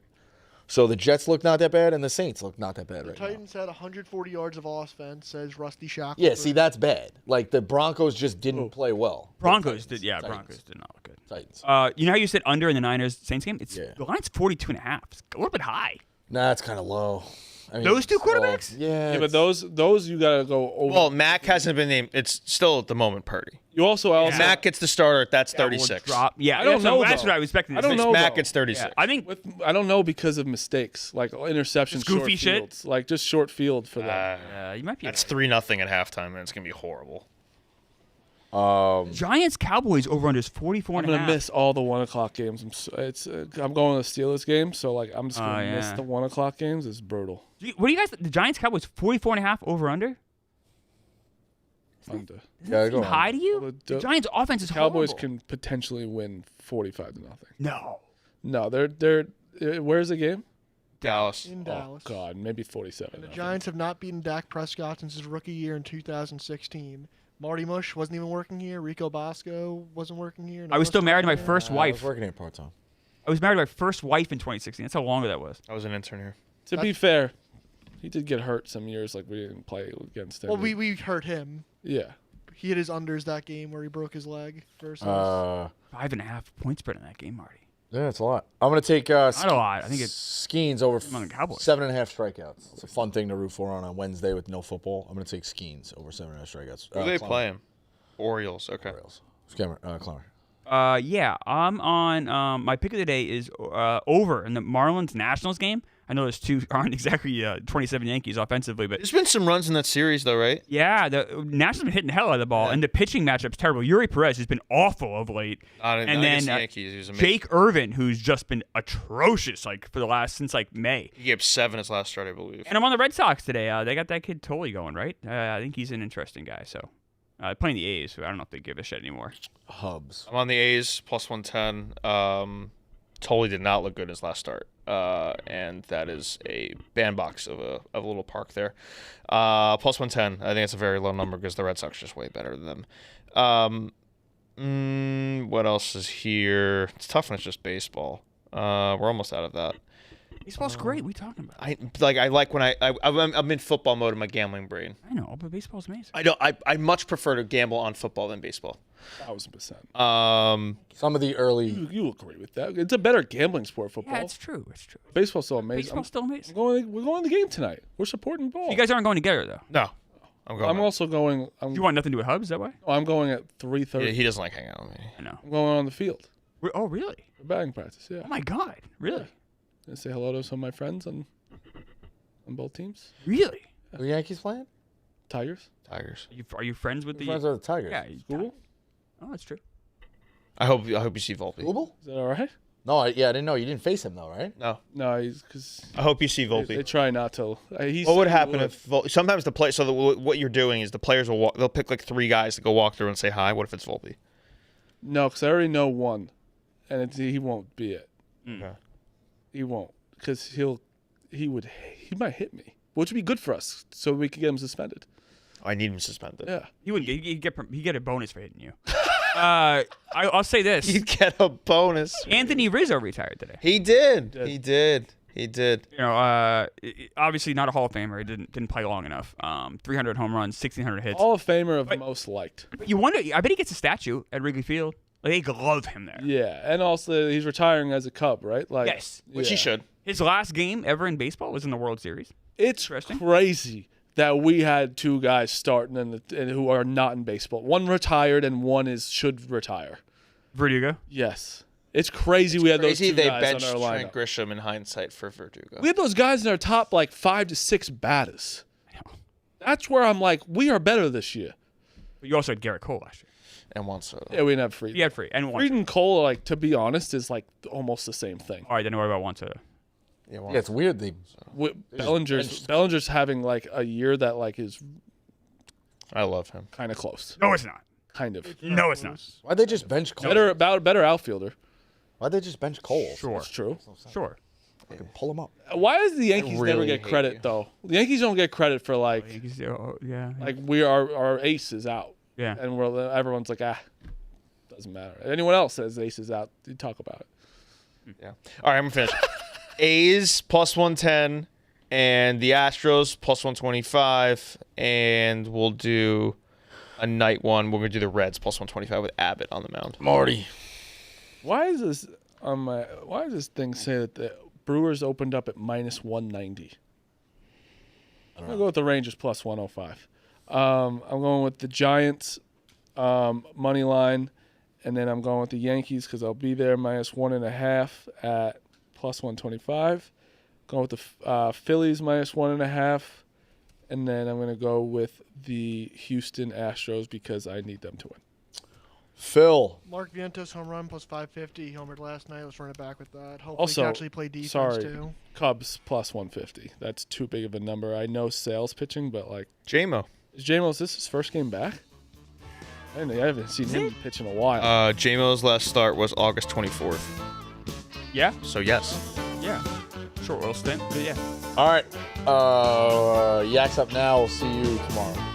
So the Jets look not that bad, and the Saints look not that bad right now. Titans had 140 yards of offense, says Rusty Shackleton. Yeah, see, that's bad. Like the Broncos just didn't play well. Broncos did. Yeah, Titans. Broncos did not look good. Titans. You know how you said under in the Niners Saints game? It's Yeah. the line's 42.5. It's a little bit high. Nah, it's kind of low. I mean, Those two it's all- quarterbacks? Yeah, Yeah, but those you gotta go over. Well, Mac hasn't been named. It's still at the moment Purdy. you also Mac gets the starter. That's That will 36. Drop. Yeah, I don't that's know, What, that's though. what I was expecting. I don't know. Mac though. gets 36. Yeah, I think I don't know because of mistakes like interceptions, Just goofy short shit? fields, like just short field for them. you might be. That's right. 3-0 at halftime, and it's gonna be horrible. Giants Cowboys over under is 44 I'm and a gonna half. miss all the 1 o'clock games. I'm going to the Steelers game, so like I'm just gonna miss the 1 o'clock games. It's brutal. What do you guys? The Giants Cowboys 44 and a half over under. Under. Yeah, go Seem on. high to you? Well, The Giants offense is Cowboys horrible. can potentially win 45-0. No. No, they're. Where's the game? Dallas. In Dallas. Oh God, maybe 47. The Giants have not beaten Dak Prescott since his rookie year in 2016. Marty Mush wasn't even working here. Rico Bosco wasn't working here. I was still married to my first I was wife. working here part time. I was married to my first wife in 2016. That's how long ago that was. I was an intern here. To be fair, he did get hurt some years. Like we didn't play against him. Well, we hurt him. Yeah. He hit his unders that game where he broke his leg versus. 5.5 point spread in that game, Marty. Yeah, it's a lot. I'm gonna take Not a lot. I think it's Skeens over on the Cowboys. 7.5 strikeouts. It's a fun thing to root for on a Wednesday with no football. I'm gonna take Skeens over 7.5 strikeouts. Who are they Clown. playing? Orioles. Okay. Orioles. Clown. Yeah, I'm on. My pick of the day is over in the Marlins Nationals game. I know those two aren't exactly 27 Yankees offensively, but There's been some runs in that series, though, right? yeah, the Nationals have been hitting the hell out of the ball, and the pitching matchup's terrible. Yuri Perez has been awful of late, Not and against then the Yankees. He was amazing. Jake Irvin, who's just been atrocious, like for the last since like May. He gave 7 his last start, I believe. And I'm on the Red Sox today. They got that kid Tolley going, right? I think he's an interesting guy. So playing the A's, I don't know if they give a shit anymore. Hubs. I'm on the A's plus 110. Totally did not look good in his last start. And that is a bandbox of a little park there. Plus 110. I think it's a very low number because the Red Sox are just way better than them. What else is here? It's tough when it's just baseball. We're almost out of that. Baseball's great. What are you talking about? I like when I'm in football mode in my gambling brain. I know, but baseball's amazing. I much prefer to gamble on football than baseball. 1,000%. Some of the early. You agree with that? It's a better gambling sport, football. Yeah, it's true. It's true. Baseball's still amazing. Baseball's still amazing. We're going to the game tonight. We're supporting ball. You guys aren't going together though. No, I'm going. I'm also going. You want nothing to do with Hubs? Is that why? I'm going at 3:30. Yeah, he doesn't like hanging out with me. I know. I'm going on the field Oh, really? for batting practice. Yeah. Oh my God! Really? And say hello to some of my friends on both teams. Really? The Yankees playing? Tigers. Tigers. Are you friends with the? Friends with the Tigers. Yeah. Google. Oh, that's true. I hope you see Volpe. Google? Is that all right? No, I didn't know. You didn't face him though, right? No, No, he's because I hope you see they Volpe. try not to. What would happen if sometimes the play? So what you're doing is the players will walk. They'll pick like 3 guys to go walk through and say hi. What if it's Volpe? No, because I already know one, and he won't be it. Okay. He won't because he might hit me, which would be good for us, so we could get him suspended. I need him suspended. Yeah. He wouldn't. He'd get a bonus for hitting you. I'll say this: You'd get a bonus. Anthony Rizzo retired today. He did. Did. He did. He did. You know, obviously not a Hall of Famer. He didn't play long enough. 300 home runs, 1,600 hits. Hall of Famer of most liked. But you wonder. I bet he gets a statue at Wrigley Field. Like, they love him there. Yeah, and also he's retiring as a Cub, right? Like, Yes. Which he yeah. should. His last game ever in baseball was in the World Series. It's Interesting. crazy that we had 2 guys starting and who are not in baseball. One retired and one should retire. Verdugo. Yes, it's crazy. We had those Crazy 2 they guys benched on our Trent lineup. Grisham in hindsight for Verdugo. We had those guys in our top like 5 to 6 batters. I know. That's where I'm like, we are better this year. But you also had Garrett Cole last year. And Juan Soto. Yeah, we didn't have Fried. He had free and one. Fried and Cole, like to be honest, is like almost the same thing. All right, then worry about one Soto. Yeah, Juan Yeah, it's weird. Bellinger's having like a year that like is I love him. kind of close. No, it's not. Kind of. No, it's not. Why'd they just bench Cole? Better outfielder. Why'd they just bench Cole? Sure. That's true. Sure. Fucking pull him up. Why does the Yankees never really get hate credit you. though? The Yankees don't get credit for like Yeah. our ace is out. Yeah. And everyone's like, doesn't matter. Anyone else says ace is out, you talk about it. Yeah. All right, I'm finished. A's plus 110 and the Astros plus 125, and we'll do a night one. We're gonna do the Reds plus 125 with Abbott on the mound. Marty. Why does this thing say that the Brewers opened up at minus 190? I'm gonna go with the Rangers plus 105. I'm going with the Giants money line, and then I'm going with the Yankees because I'll be there minus 1.5 at plus 125. Going with the Phillies minus 1.5, and then I'm gonna go with the Houston Astros because I need them to win. Phil. Mark Vientos home run plus 550. He homered last night. Let's run it back with that. Hopefully Also, he can actually play defense sorry, too. Cubs plus 150. That's too big of a number. I know Sale's pitching, but like, J-Mo. is this his first game back? I haven't seen him pitch in a while. J-Mo's last start was August 24th. Yeah, So yes. yeah. Short little stint, but yeah. All right. Yak's up now. We'll see you tomorrow.